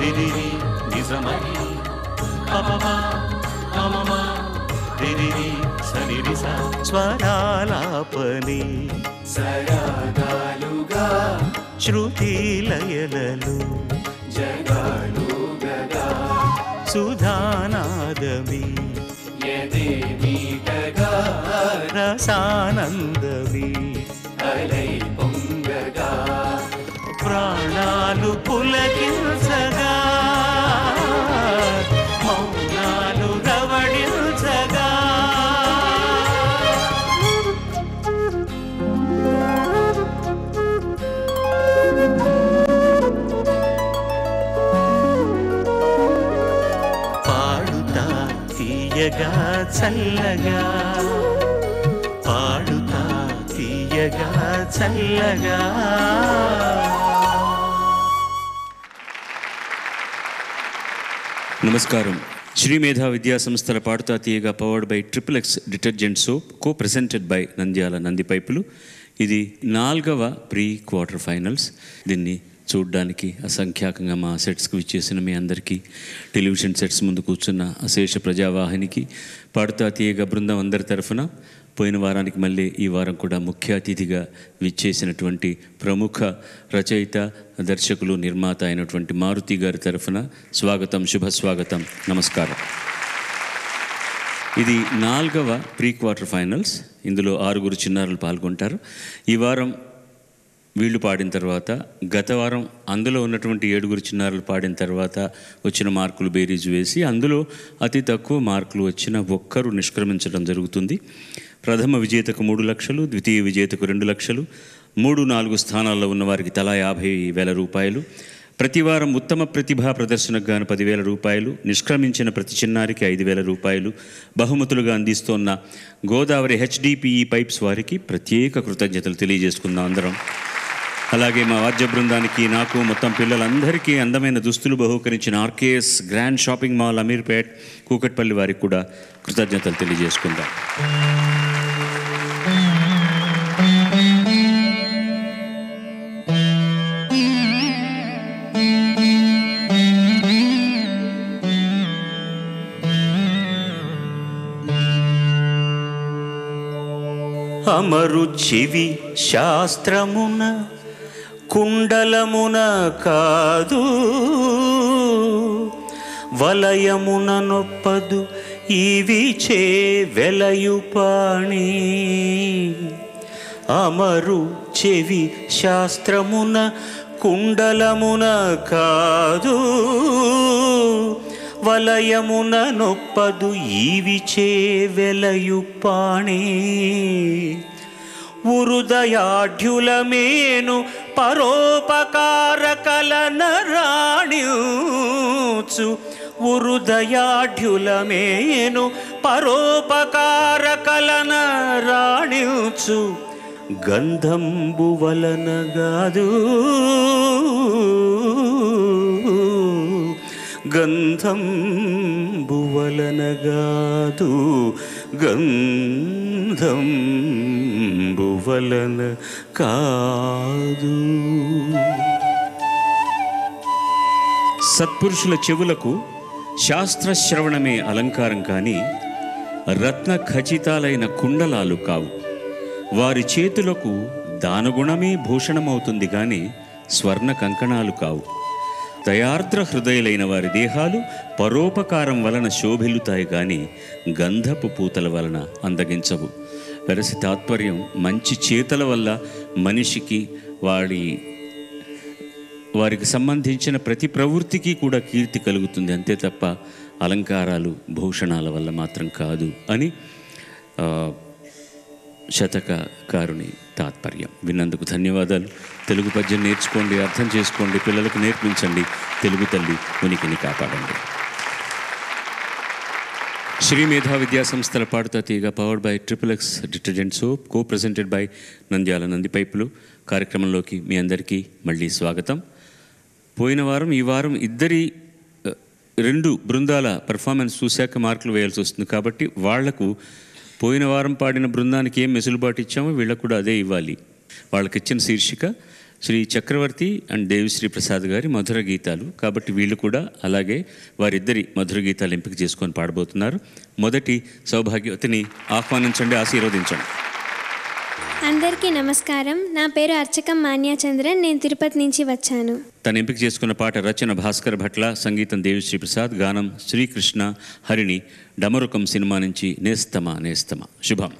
రిరిరి నిజమరి పపమా మమమా రిరిరి సనిరిస స్వరాలాపని సరాగాలుగా శృతి లయలలు జగాలు Gaga సుధానాదమి యదేమీటగా రసానందమి అలై పొంగగా ప్రాణాలు పులకించగా మౌనాలు రవళించగా పాడుతా తీయగా చల్లగా పాడుతా తీయగా చల్లగా. నమస్కారం. శ్రీ మేధా విద్యా సంస్థల Padutha Theeyaga powered by XXX detergent soap, co presented by Nandyal Nandi పైపులు. ఇది 4వ ప్రీ క్వార్టర్ ఫైనల్స్. దీన్ని చూడడానికి అసంఖ్యాకంగా మా సెట్స్కి విచ్చేసిన మీ అందరికీ, టెలివిజన్ సెట్స్ ముందు కూర్చున్న అశేష ప్రజావాహినికి, పాడుతా తీయగా బృందం అందరి తరఫున పోయిన వారానికి మళ్ళీ ఈ వారం కూడా ముఖ్య అతిథిగా విచ్చేసినటువంటి ప్రముఖ రచయిత, దర్శకులు, నిర్మాత అయినటువంటి మారుతి గారి తరఫున స్వాగతం, శుభస్వాగతం, నమస్కారం. ఇది 4వ ప్రీ క్వార్టర్ ఫైనల్స్. ఇందులో 6 చిన్నారులు పాల్గొంటారు. ఈ వారం వీళ్ళు పాడిన తర్వాత, గత వారం అందులో ఉన్నటువంటి 7 చిన్నారులు పాడిన తర్వాత వచ్చిన మార్కులు బేరీజు వేసి అందులో అతి తక్కువ మార్కులు వచ్చిన ఒక్కరు నిష్క్రమించడం జరుగుతుంది. ప్రథమ విజేతకు 3 లక్షలు, ద్వితీయ విజేతకు 2 లక్షలు, 3, 4 స్థానాల్లో ఉన్న వారికి తలా 50,000 రూపాయలు, ప్రతి వారం ఉత్తమ ప్రతిభా ప్రదర్శనకు గాను 10,000 రూపాయలు, నిష్క్రమించిన ప్రతి చిన్నారికి 5,000 రూపాయలు బహుమతులుగా అందిస్తోన్న గోదావరి HDPE పైప్స్ వారికి ప్రత్యేక కృతజ్ఞతలు తెలియజేసుకుందాం అందరం. అలాగే మా వాద్య బృందానికి, నాకు, మొత్తం పిల్లలందరికీ అందమైన దుస్తులు బహుకరించిన RKS grand shopping mall, Ameerpet, Kukatpally వారికి కూడా కృతజ్ఞతలు తెలియజేసుకుందాం. అమరు చెవి శాస్త్రమున కుండలమున కాదు, వలయమున నొప్పదు ఈవిచే వెలయుపాణి. అమరు చెవి శాస్త్రమున కుండలమున కాదు, వలయమున నొప్పదు ఈవిచే వెలయుపాణి. ఉరుదయాఢ్యులమేను పరోపకార కలన రాణించు, ఉరుదయాఢ్యులమేను పరోపకార కలన రాణించు. గంధంబు వలన గాదు, గంధంబు వలన గాదు, గంధంబు వలన కాదు. సత్పురుషుల చెవులకు శాస్త్రశ్రవణమే అలంకారం కానీ రత్న ఖచితాలైన కుండలాలు కావు. వారి చేతులకు దానగుణమే భూషణమవుతుంది కానీ స్వర్ణ కంకణాలు కావు. దయార్ద్ర హృదయులైన వారి దేహాలు పరోపకారం వలన శోభిల్లుతాయి కానీ గంధపు పూతల వలన అందగించవు. వెరసి తాత్పర్యం, మంచి చేతల వల్ల మనిషికి వారికి సంబంధించిన ప్రతి ప్రవృత్తికి కూడా కీర్తి కలుగుతుంది, అంతే తప్ప అలంకారాలు, భూషణాల వల్ల మాత్రం కాదు అని శతకకారుని తాత్పర్యం. విన్నందుకు ధన్యవాదాలు. తెలుగు పద్యం నేర్చుకోండి, అర్థం చేసుకోండి, పిల్లలకు నేర్పించండి. తెలుగు తల్లి ఉనికిని కాపాడండి. శ్రీ మేధా విద్యా సంస్థల Padutha Theeyaga powered by XXX detergent soap, co presented by Nandyal Nandi పైపులు కార్యక్రమంలోకి మీ అందరికీ మళ్ళీ స్వాగతం. పోయిన వారం, ఈ వారం ఇద్దరి 2 బృందాల పర్ఫార్మెన్స్ చూశాక మార్కులు వేయాల్సి వస్తుంది. కాబట్టి వాళ్లకు పోయిన వారం పాడిన బృందానికి ఏం మెసులుబాటు ఇచ్చామో వీళ్ళకు కూడా అదే ఇవ్వాలి. వాళ్ళకి ఇచ్చిన శీర్షిక శ్రీ చక్రవర్తి అండ్ దేవిశ్రీ ప్రసాద్ గారి మధుర గీతాలు. కాబట్టి వీళ్ళు కూడా అలాగే వారిద్దరి మధుర గీతాలు ఎంపిక చేసుకొని పాడబోతున్నారు. మొదటి సౌభాగ్యవతిని ఆహ్వానించండి, ఆశీర్వదించండి. అందరికీ నమస్కారం. నా పేరు అర్చకం మాన్యాచంద్రన్. నేను తిరుపతి నుంచి వచ్చాను. తను ఎంపిక చేసుకున్న పాట రచన భాస్కర్ భట్ల, సంగీతం దేవిశ్రీ ప్రసాద్, గానం శ్రీకృష్ణ హరిణి, డమరుకం సినిమా నుంచి నేస్తమా నేస్తమా. శుభం.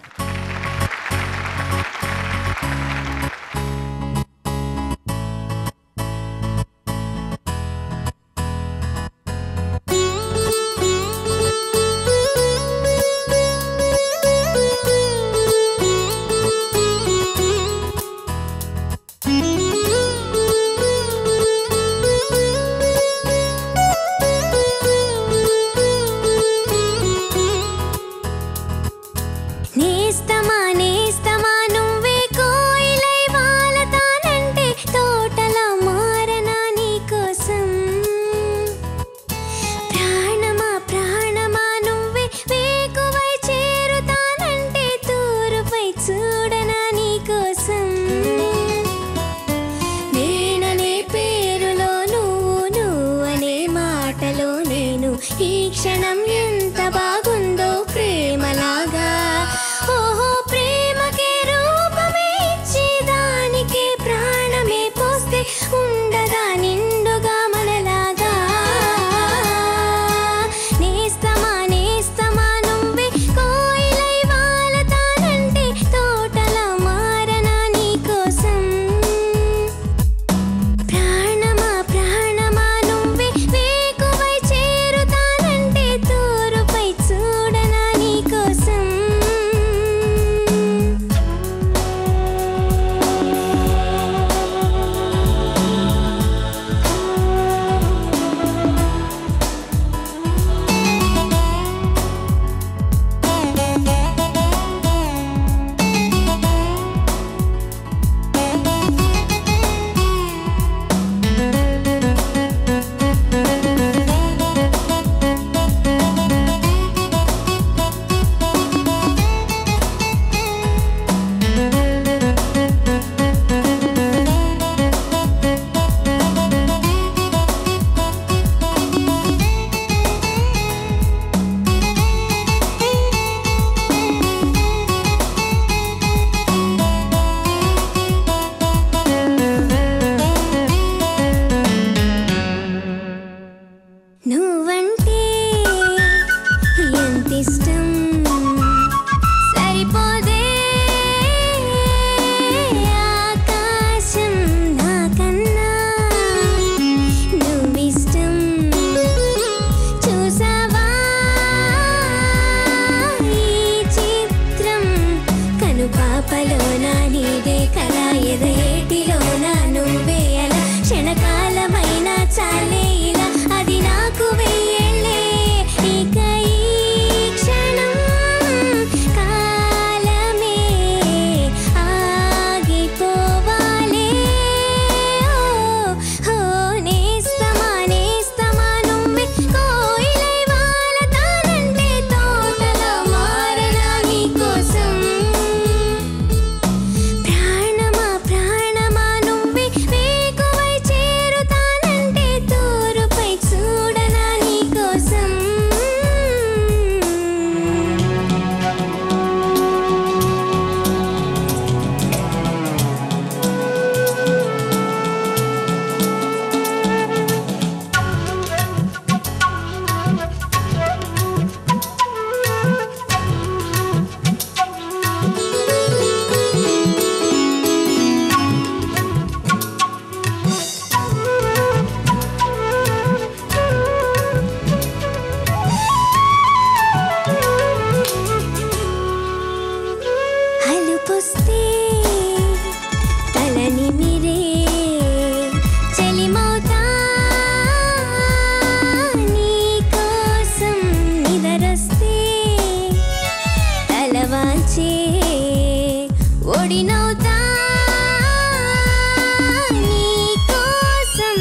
ఈ క్షణం ఎంత బాగుందో ప్రేమలాగా. ఓహో ప్రేమకే రూపమే ఇచ్చి దానికి ప్రాణమే పోస్తే ఉండదా నిండుగా మనలాగా. నేస్తమా నేస్తమా నువ్వే కోయిలై వాలతానంటే తోటలా మారనా నీ కోసం. ప్రాణమా ప్రాణమా నువ్వే వేకువై చేరుతానంటే తూరుపై చూడనా నీ కోసం. నువ్వంటే ఎంతిష్టం సరిపోదే ఆకాశం నాకన్నా నువ్విష్టం చూసావా ఈ చిత్రం కనుపాపలోన నీదే కళ ఎదయేటిలోన నువ్వే అలా క్షణకాలమైన చాలే ఇలా అది నాకు వెయ్యేళ్ళే ఇక ఈ క్షణం కాలమే ఆగిపోవాలే. ఓ నేస్తమా నేస్తమా నువ్వే కోయిలై వాలతానంటే తోటలా మారనా నీ కోసం. ప్రాణమా ప్రాణమా నువ్వే వేకువై చేరుతానంటే తూరుపై చూడనా నీ కోసం. అలుపొస్తే తలని మిరే చెలిమౌతా నీ కోసం నిదరొస్తే తలవాంచే ఒడినౌతా నీ కోసం.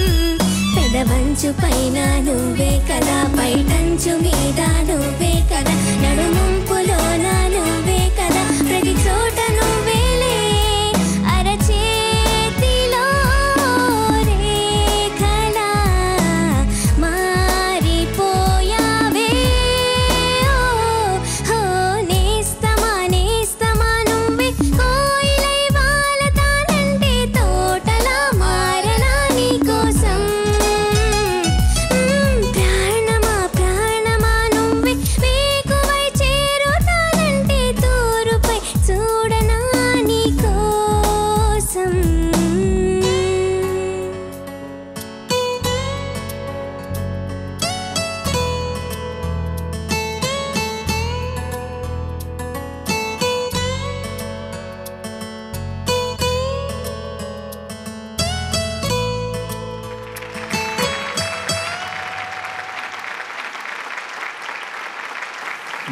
పెదవంచు పైన నువ్వే కదా, పైటంచు మీద నువ్వే కదా, నడుమంపులోన నువ్వే కదా, ప్రతి చోట నువ్వేలే అరచేతిలో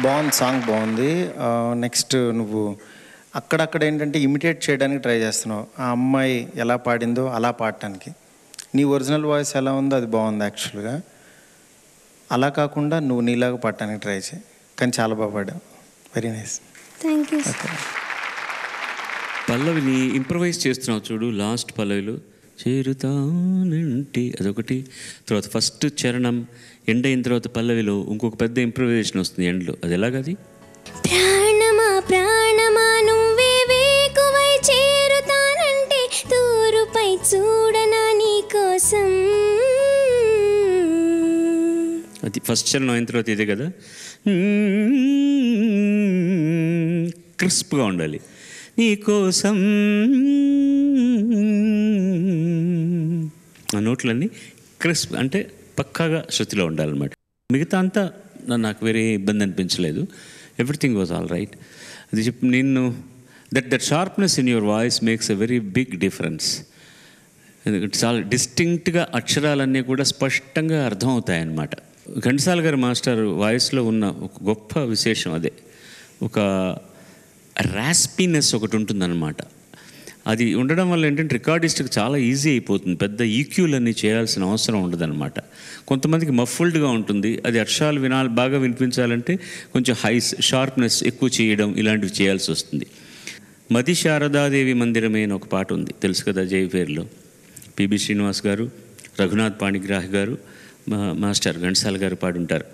బాగుంది, సాంగ్ బాగుంది. నెక్స్ట్ నువ్వు అక్కడక్కడ ఏంటంటే ఇమిటేట్ చేయడానికి ట్రై చేస్తున్నావు. ఆ అమ్మాయి ఎలా పాడిందో అలా పాడటానికి. నీ ఒరిజినల్ వాయిస్ ఎలా ఉందో అది బాగుంది యాక్చువల్గా. అలా కాకుండా నువ్వు నీలాగా పాడటానికి ట్రై చేయి. కానీ చాలా బాగా పాడావు. Very nice. Thank you. Okay. పల్లవిని ఇంప్రవైజ్ చేస్తున్నావు చూడు, లాస్ట్ పల్లవిలో చేరుతానంటే అదొకటి, తర్వాత ఫస్ట్ చరణం ఎండ్ అయిన తర్వాత పల్లవిలో ఇంకొక పెద్ద ఇంప్రవైజేషన్ వస్తుంది ఎండ్లో. అది ఎలాగది? ప్రాణమా ప్రాణమా నువ్వే వేకువై చేరుతానంటే తూరుపై చూడనా నీ కోసం. అది ఫస్ట్ చరణం అయిన తర్వాత ఇదే కదా, క్రిస్ప్గా ఉండాలి. నీ కోసం ఆ నోట్లన్నీ క్రిస్ప్ అంటే పక్కాగా శృతిలో ఉండాలన్నమాట. మిగతా అంతా నాకు వేరే ఇబ్బంది అనిపించలేదు. Everything was all right. అది చెప్పి నేను that sharpness in your voice makes a very big difference. ఎందుకంటే చాలా డిస్టింక్ట్గా అక్షరాలన్నీ కూడా స్పష్టంగా అర్థమవుతాయన్నమాట. ఘంటసాల గారి మాస్టర్ వాయిస్లో ఉన్న ఒక గొప్ప విశేషం అదే, ఒక ర్యాస్పీనెస్ ఒకటి ఉంటుందన్నమాట. అది ఉండడం వల్ల ఏంటంటే రికార్డిస్ట్కి చాలా ఈజీ అయిపోతుంది, పెద్ద ఈక్యూలన్నీ చేయాల్సిన అవసరం ఉండదన్నమాట. కొంతమందికి మఫుల్డ్గా ఉంటుంది, అది అక్షరాలు బాగా వినిపించాలంటే కొంచెం షార్ప్నెస్ ఎక్కువ చేయడం ఇలాంటివి చేయాల్సి వస్తుంది. మది శారదాదేవి మందిరమే అని ఒక పాట ఉంది, తెలుసు కదా, జయపేరులో. పిబి శ్రీనివాస్ గారు, రఘునాథ్ పాణిగ్రాహి గారు, మాస్టర్ ఘంటసాల గారు పాడుంటారు.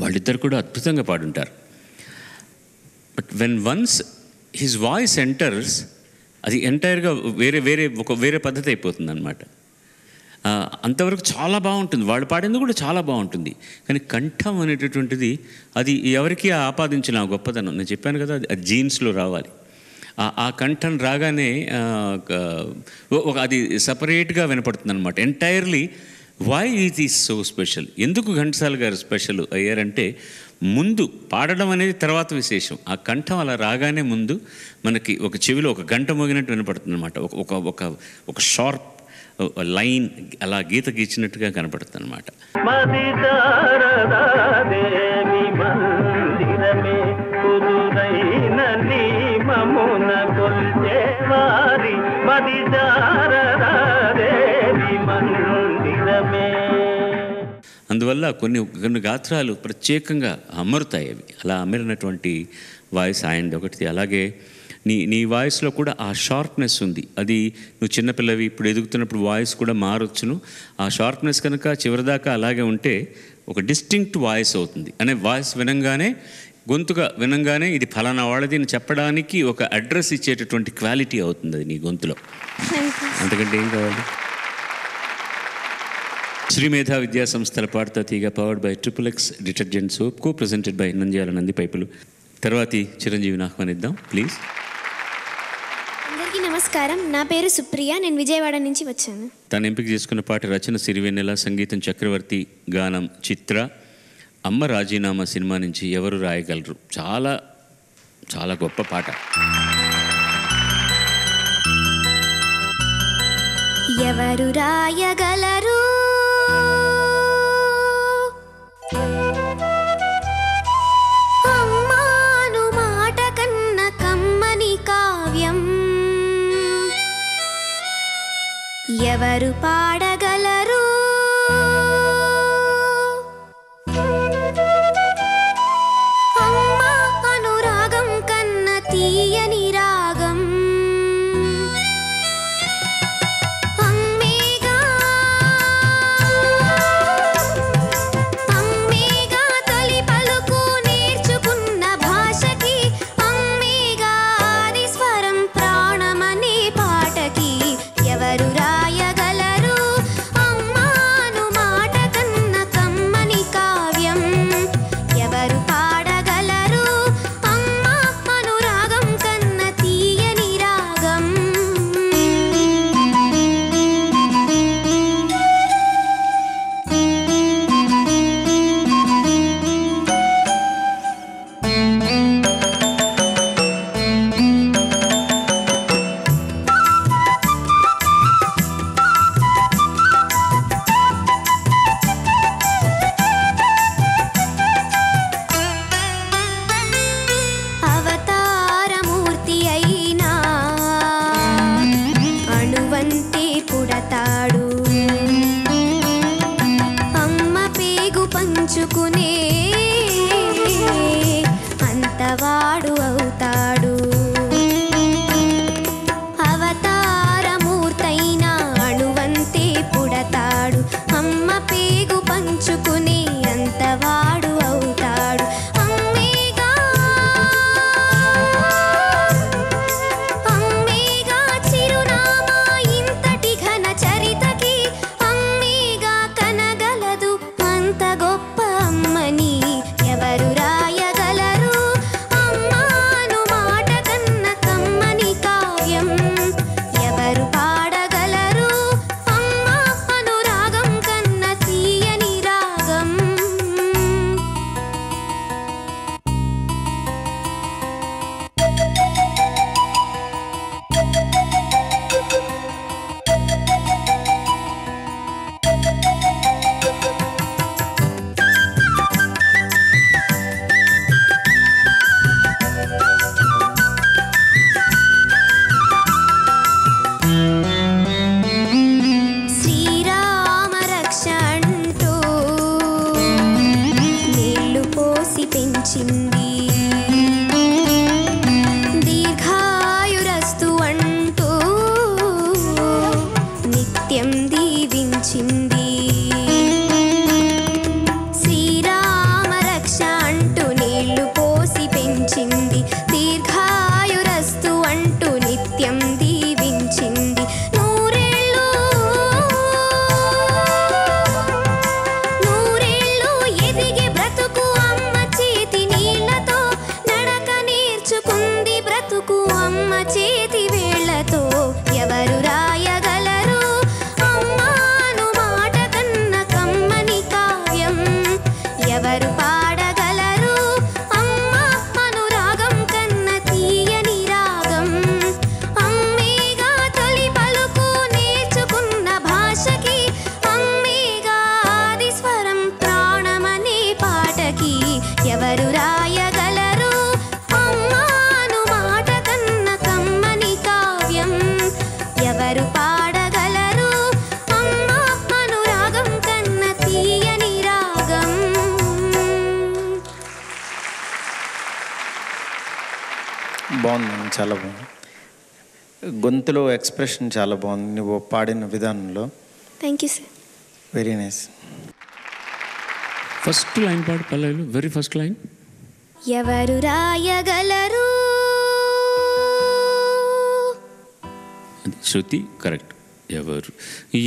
వాళ్ళిద్దరు కూడా అద్భుతంగా పాడుంటారు. But when once his voice enters, అది ఎంటైర్గా వేరే పద్ధతి అయిపోతుంది అనమాట. అంతవరకు చాలా బాగుంటుంది, వాళ్ళు పాడింది కూడా చాలా బాగుంటుంది. కానీ కంఠం అనేటటువంటిది అది ఎవరికి ఆపాదించిన గొప్పతనం. నేను చెప్పాను కదా, అది జీన్స్లో రావాలి. ఆ కంఠం రాగానే అది సపరేట్గా వినపడుతుంది అనమాట entirely. Why it is so special? ఎందుకు ఘంటసాల గారు స్పెషల్ అయ్యారంటే, ముందు పాడడం అనేది తర్వాత విశేషం, ఆ కంఠం అలా రాగానే ముందు మనకి ఒక చెవిలో ఒక గంట మోగినట్టు వినపడుతుంది అనమాట. ఒక షార్ప్ లైన్ అలా గీత గీచినట్టుగా కనపడుతుంది అనమాట. అందువల్ల కొన్ని గాత్రాలు ప్రత్యేకంగా అమరుతాయి. అవి అలా అమరినటువంటి వాయిస్ ఆయనది ఒకటి. అలాగే నీ వాయిస్లో కూడా ఆ షార్ప్నెస్ ఉంది. అది నువ్వు చిన్నపిల్లవి ఇప్పుడు ఎదుగుతున్నప్పుడు వాయిస్ కూడా మారొచ్చును. ఆ షార్ప్నెస్ కనుక చివరిదాకా అలాగే ఉంటే ఒక డిస్టింక్ట్ వాయిస్ అవుతుంది. అనే వాయిస్ వినంగానే, గొంతుగా వినంగానే ఇది ఫలానా వాళ్ళది అని చెప్పడానికి ఒక అడ్రస్ ఇచ్చేటటువంటి క్వాలిటీ అవుతుంది అది నీ గొంతులో. అంతకంటే ఏం కావాలి? శ్రీ మేధా విద్యా సంస్థల పాడతా తీగ, powered by XXX detergent soap, co presented by Nandyal Nandi పైపులు. తర్వాతి చిరంజీవిని ఆహ్వానిద్దాం ప్లీజ్. అందరికీ నమస్కారం. నా పేరు సుప్రియ, నేను విజయవాడ నుంచి వచ్చాను. తను ఎంపిక చేసుకున్న పాట రచన సిరివెన్నెల, సంగీతం చక్రవర్తి, గానం చిత్ర. అమ్మ రాజీనామా సినిమా నుంచి ఎవరు రాయగలరు. చాలా చాలా గొప్ప పాట. ఎవరు రాయగలరు అమ్మాను మాట కన్న కమ్మని కావ్యం, ఎవరు పాడగలరు అమ్మా అనురాగం కన్న తీయని రాగం, అమ్మేగా పంచుకునే అంతవాడు అవుతాడు. అవతారమూర్తైన అణువంతే పుడతాడు. అమ్మ పేగు పంచుకునే అంతవాడు అవుతాడు. అమ్మేగా చిరునామా ఇంతటి ఘన చరితకి. అమ్మేగా కనగలదు అంత గొప్ప అమ్మని. ఎవరు రాయగలరు అమ్మాను మాట కన్న కమ్మని కావ్యం? ఎవరు పాడగలరు అమ్మ అనురాగం కన్న తీయని రాగం? శ్రీరామ రక్ష అంటూ నీళ్లు పోసి పెంచింది. దీర్ఘాయురస్తు అంటూ నిత్యం దీవించింది. శ్రీరామ రక్ష అంటూ నీళ్లు పోసి పెంచింది. దీర్ఘాయురస్తు అంటూ నిత్యం దీవించింది. నూరేళ్ళు ఎదిగే బ్రతుకు అమ్మ చేతి నీళ్లతో. నడక నేర్చుకుంది బ్రతుకు అమ్మ చేతి వేళ్లతో. ఎవరు రాయగలరు అమ్మాను మాట కన్న కమ్మని కావ్యం? ఎవరు పాడగలరు అమ్మ అనురాగం కన్న తీయని రాగం? అమ్మేగా తొలి పలుకు నేర్చుకున్న భాషకి. అమ్మేగా ఆది స్వరం ప్రాణమనే పాటకి. ఎవరు రాయగలరు అమ్మాను మాట కన్న కమ్మని కావ్యం? ఎవరు పాడగలరు అమ్మ అనురాగం కన్న తీయని రాగం? బాగుంది, చాలా బాగుంది. గొంతులో ఎక్స్ప్రెషన్ చాలా బాగుంది నువ్వు పాడిన విధానంలో. Thank you sir. Very nice. First line పాడు పల్లవిలో, వెరీ ఫస్ట్ లైన్. ఎవరు రాయగలరు అది శృతి కరెక్ట్.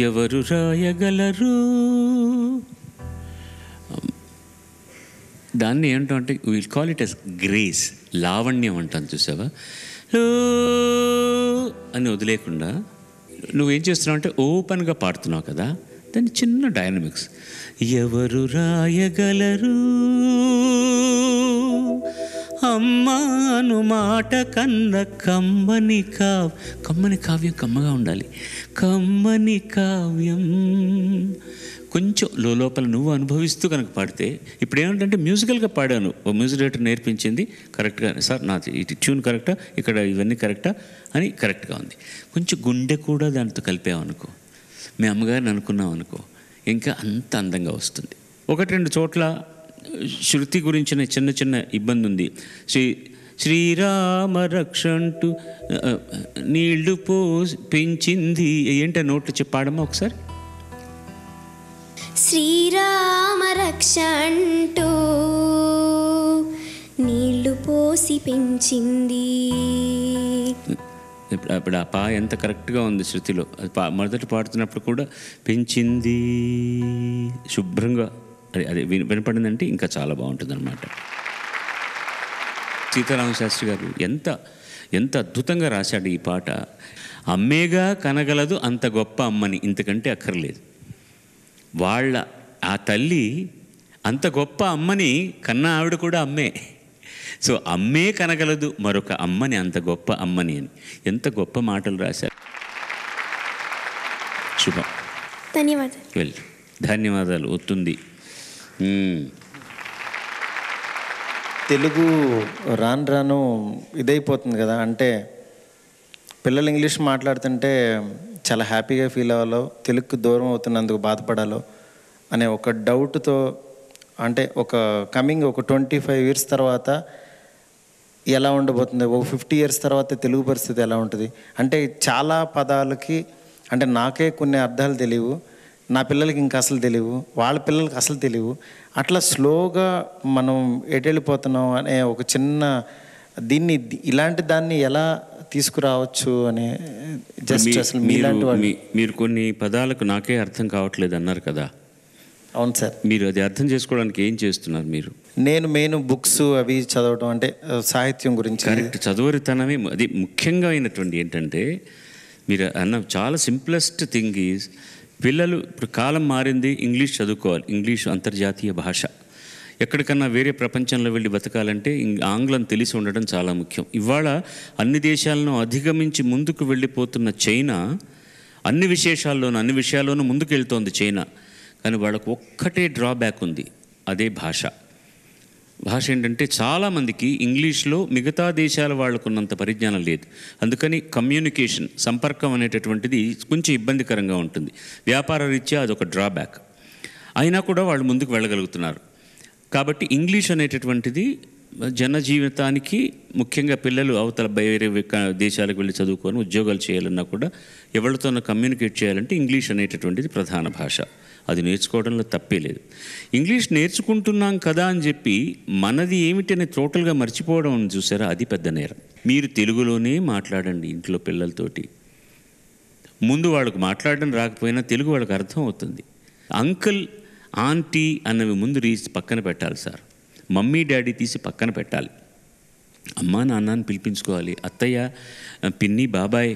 ఎవరు రాయగలరు. దాన్ని ఏంటో అంటే will call it as grace, లావణ్యం అంటాను చూసావా. లో అని వదిలేకుండా నువ్వేం చేస్తున్నావు అంటే ఓపెన్గా పాడుతున్నావు కదా, దాన్ని చిన్న డైనమిక్స్. ఎవరు రాయగలరు అమ్మాను మాట కన్న కమ్మని కావ్యం కమ్మగా ఉండాలి. కమ్మని కావ్యం కొంచెం లోపల నువ్వు అనుభవిస్తూ కనుక పాడితే. ఇప్పుడు ఏమిటంటే మ్యూజికల్గా పాడాను, ఓ మ్యూజిక్ డైరెక్టర్ నేర్పించింది కరెక్ట్గా. సార్ నాది ఇటు ట్యూన్ కరెక్టా, ఇక్కడ ఇవన్నీ కరెక్టా అని కరెక్ట్గా ఉంది. కొంచెం గుండె కూడా దాంతో కలిపామనుకో, మీ అమ్మగారిని అనుకున్నాం అనుకో, ఇంకా అంత అందంగా వస్తుంది. ఒకటి రెండు చోట్ల శృతి గురించిన చిన్న చిన్న ఇబ్బంది ఉంది. శ్రీరామ రక్ష అంటూ నీళ్లు పెంచింది ఏంటో నోట్లు చెప్పాడమ్మా ఒకసారి. శ్రీరామ రక్ష అంటూ నీళ్లు పోసి పెంచింది. ఇప్పుడు ఆ పా ఎంత కరెక్ట్గా ఉంది శృతిలో. అది మొదట పాడుతున్నప్పుడు కూడా పెంచింది శుభ్రంగా అది వినపడిందంటే ఇంకా చాలా బాగుంటుంది అన్నమాట. సీతారామ శాస్త్రి గారు ఎంత అద్భుతంగా రాశాడు ఈ పాట. అమ్మేగా కనగలదు అంత గొప్ప అమ్మని, ఇంతకంటే అక్కర్లేదు. వాళ్ళ ఆ తల్లి అంత గొప్ప అమ్మని కన్న ఆవిడ కూడా అమ్మే. సో అమ్మే కనగలదు మరొక అమ్మని, అంత గొప్ప అమ్మని అని ఎంత గొప్ప మాటలు రాశారు. శుభం. ధన్యవాదాలు. వెల్, ధన్యవాదాలు. ఒత్తుంది. తెలుగు రాను ఇదైపోతుంది కదా, అంటే పిల్లలు ఇంగ్లీష్ మాట్లాడుతుంటే చాలా హ్యాపీగా ఫీల్ అవ్వాలో, తెలుగుకు దూరం అవుతున్నందుకు బాధపడాలో అనే ఒక డౌట్తో అంటే ఒక కమింగ్ ఒక 25 years తర్వాత ఎలా ఉండబోతుంది, ఒక 50 years తర్వాత తెలుగు పరిస్థితి ఎలా ఉంటుంది? అంటే చాలా పదాలకి అంటే నాకే కొన్ని అర్థాలు తెలియవు, నా పిల్లలకి ఇంకా అసలు తెలియవు, వాళ్ళ పిల్లలకి అసలు తెలియవు. అట్లా స్లోగా మనం ఎటెళ్ళిపోతున్నాం అనే ఒక చిన్న దీన్ని ఇలాంటి దాన్ని ఎలా తీసుకురావచ్చు అనే జస్ట్ అసలు మీలాంటి వాళ్ళు. మీరు కొన్ని పదాలకు నాకే అర్థం కావట్లేదు అన్నారు కదా. అవును సార్. మీరు అది అర్థం చేసుకోవడానికి ఏం చేస్తున్నారు మీరు? నేను బుక్స్ అవి చదవడం అంటే సాహిత్యం గురించి. కరెక్ట్, చదువరితనమే అది ముఖ్యంగా అయినటువంటి. ఏంటంటే మీరు అన్న చాలా సింప్లెస్ట్ థింగ్ ఈజ్ పిల్లలు ఇప్పుడు కాలం మారింది, ఇంగ్లీష్ చదువుకోవాలి. ఇంగ్లీష్ అంతర్జాతీయ భాష. ఎక్కడికన్నా వేరే ప్రపంచంలో వెళ్ళి బతకాలంటే ఆంగ్లం తెలిసి ఉండడం చాలా ముఖ్యం. ఇవాళ అన్ని దేశాలను అధిగమించి ముందుకు వెళ్ళిపోతున్న చైనా అన్ని విషయాల్లోనూ ముందుకు వెళ్తోంది చైనా. కానీ వాళ్ళకు ఒక్కటే డ్రాబ్యాక్ ఉంది, అదే భాష. ఏంటంటే చాలామందికి ఇంగ్లీష్లో మిగతా దేశాల వాళ్ళకున్నంత పరిజ్ఞానం లేదు. అందుకని కమ్యూనికేషన్, సంపర్కం అనేటటువంటిది కొంచెం ఇబ్బందికరంగా ఉంటుంది. వ్యాపార రీత్యా అదొక డ్రాబ్యాక్. అయినా కూడా వాళ్ళు ముందుకు వెళ్ళగలుగుతున్నారు. కాబట్టి ఇంగ్లీష్ అనేటటువంటిది జనజీవితానికి, ముఖ్యంగా పిల్లలు అవతల వేరే దేశాలకు వెళ్ళి చదువుకొని ఉద్యోగాలు చేయాలన్నా కూడా ఎవరితోనో కమ్యూనికేట్ చేయాలంటే ఇంగ్లీష్ అనేటటువంటిది ప్రధాన భాష. అది నేర్చుకోవడంలో తప్పే లేదు. ఇంగ్లీష్ నేర్చుకుంటున్నాం కదా అని చెప్పి మనది ఏమిటనే టోటల్గా మర్చిపోవడం చూసారా, అది పెద్ద నేరం. మీరు తెలుగులోనే మాట్లాడండి ఇంట్లో పిల్లలతోటి. ముందు వాళ్ళకు మాట్లాడడం రాకపోయినా తెలుగు వాళ్ళకి అర్థం అవుతుంది. అంకుల్, ఆంటీ అన్నవి ముందు పక్కన పెట్టాలి సార్. మమ్మీ, డాడీ తీసి పక్కన పెట్టాలి. అమ్మా, నాన్నని పిలిపించుకోవాలి. అత్తయ్య, పిన్ని, బాబాయ్,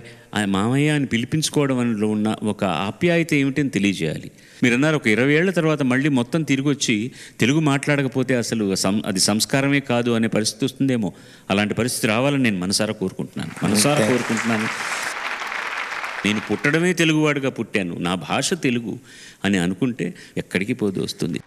మామయ్య అని పిలిపించుకోవడంలో ఉన్న ఒక ఆప్యాయత ఏమిటని తెలియజేయాలి. మీరు అన్నారు ఒక 20 ఏళ్ల తర్వాత మళ్ళీ మొత్తం తిరిగి వచ్చి తెలుగు మాట్లాడకపోతే అసలు అది సంస్కారమే కాదు అనే పరిస్థితి వస్తుందేమో. అలాంటి పరిస్థితి రావాలని నేను మనసారా కోరుకుంటున్నాను. నేను పుట్టడమే తెలుగువాడిగా పుట్టాను, నా భాష తెలుగు అని అనుకుంటే ఎక్కడికి పోదు వస్తుంది.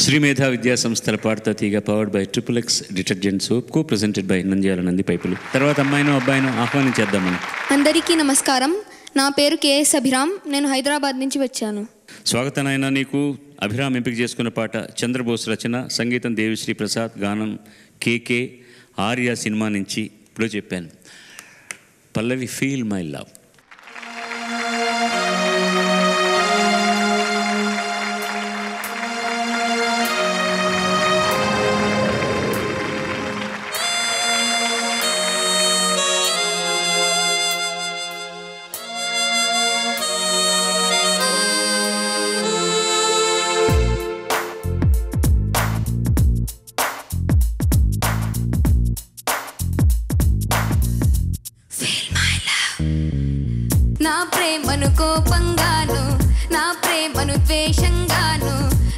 శ్రీ మేధా విద్యా సంస్థల పాడతా తీగ powered by XXX detergent soap, co presented by Nandyal Nandi పైపులు. తర్వాత అమ్మాయినో అబ్బాయినో ఆహ్వానించేద్దామని. అందరికీ నమస్కారం. నా పేరు KS అభిరామ్. నేను హైదరాబాద్ నుంచి వచ్చాను. స్వాగతం అయినా నీకు. అభిరామ్ ఎంపిక చేసుకున్న పాట చంద్రబోస్ రచన, సంగీతం దేవిశ్రీ ప్రసాద్, గానం KK. ఆర్య సినిమా నుంచి. ఇప్పుడు చెప్పాను పల్లవి, ఫీల్ మై లవ్. నా ప్రేమను కోపంగాను, నా ప్రేమను ద్వేషంగాను,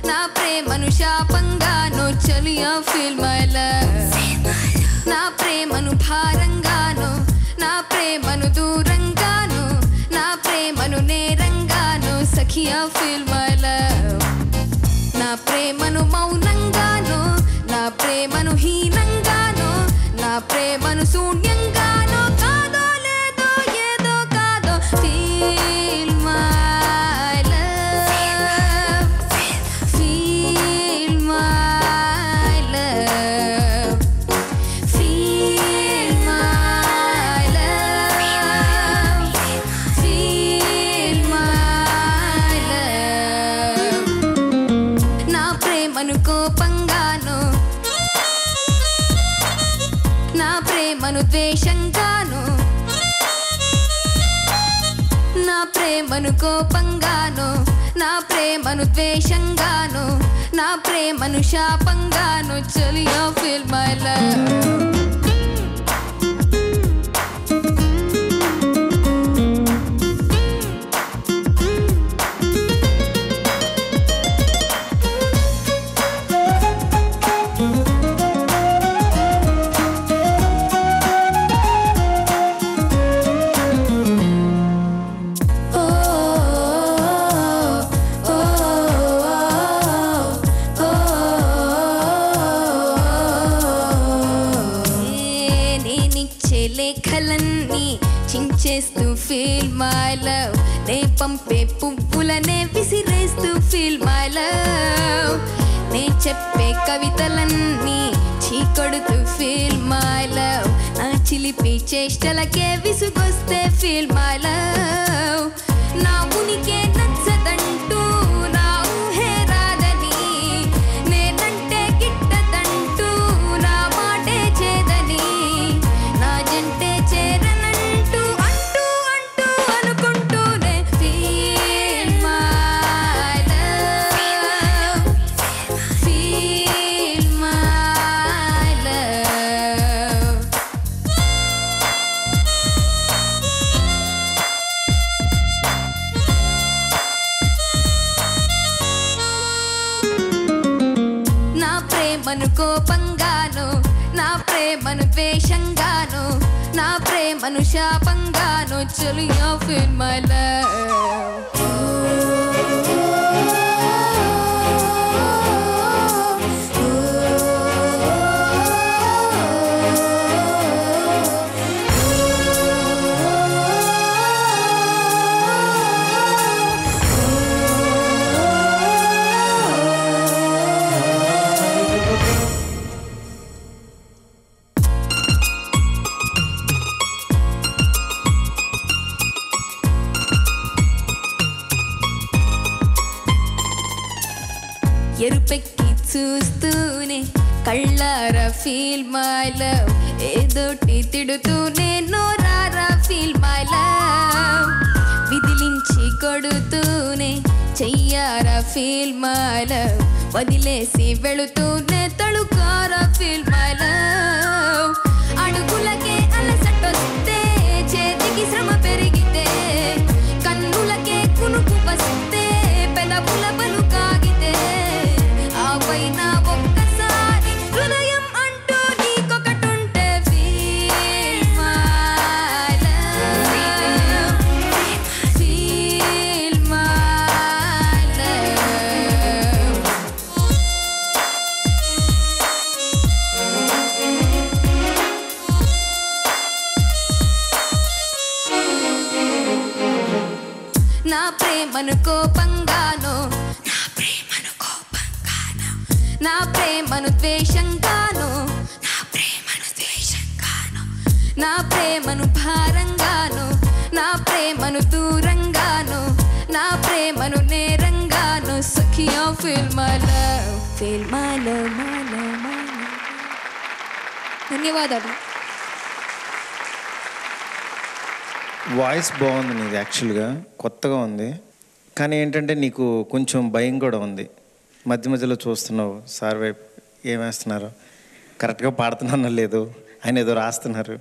నా ప్రేమను శాపంగాను, చలియా ఫీల్ మై లవ్. నా ప్రేమను భారంగాను, నా ప్రేమను దూరంగాను, నా ప్రేమను నేరంగాను, సఖియా ఫీల్ మై లవ్. నా ప్రేమను మౌనంగాను, నా ప్రేమను హీనంగాను, నా ప్రేమను శూన్యంగాను, కాదో లేదో ఏదో కాదో feel my love, feel my love, feel my love, feel my love. నా ప్రేమను కోపంగాను, నా ప్రేమను ద్వేషంగాను, నా ప్రేమను కోపంగాను, నా ప్రేమను ద్వేషంగాను, నా ప్రేమను శాపంగాను, చలియా ఫీల్ మై లవ్. లేఖలన్నీ చించేస్తూ ఫీల్ మై లవ్, నే పంపే పువ్వులనే విసిరేస్తూ ఫీల్ మై లవ్. నే చెప్పే కవితలన్నీ చీకొడుతూ ఫీల్ మై లవ్ నా చిలిపి చేష్టలకే విసుగొస్తే ఫీల్ మై లవ్ నా ఉనికే నచ్చదంటూ నా ఊహే రాదని నేనంటే గిట్టదంటూ నా మాటే చేదని నా జంటే చేరనంటూ అంటూ అంటూ అనుకుంటూనే feel my love feel my love నా ప్రేమను కోపంగాను నా ప్రేమను ద్వేషంగాను నా ప్రేమను శాపంగాను చెలియా ఫీల్ మై ఎరుపెక్కి చూస్తూనే కళ్ళారా ఫీల్ మై లవ్ ఏదోటి తిడుతూనే నోరారా ఫీల్ మై లవ్ విదిలించి కొడుతూనే చెయ్యారా ఫీల్ మై లవ్ వదిలేసి వెళుతూనే తళుకారా ఫీల్ మై లవ్ అడుగులకే అలసటొస్తే చేతికి శ్రమ పెరిగితే కన్నులకే కునుకు వస్తే పెదవుల పలుకాగితే ఆపైన ఒక్కసారి హృదయం అంటూ నీకొకటుంటే feel my love feel my love నా ప్రేమను కోపంగాను నా ప్రేమను కోపంగాను నా ప్రేమను ద్వేషంగాను నా ప్రేమను ద్వేషంగాను నా ప్రేమను భారంగాను నా ప్రేమను దూరంగాను నా ప్రేమను నేరంగాను సఖియా feel my love feel my love my love my love. ధన్యవాదాలు. వాయిస్ బాగుంది నీది, యాక్చువల్గా కొత్తగా ఉంది. కానీ ఏంటంటే నీకు కొంచెం భయం కూడా ఉంది. మధ్య మధ్యలో చూస్తున్నావు సార్ వైపు ఏమేస్తున్నారు, కరెక్ట్గా పాడుతున్నానో లేదు, ఆయన ఏదో రాస్తున్నారు.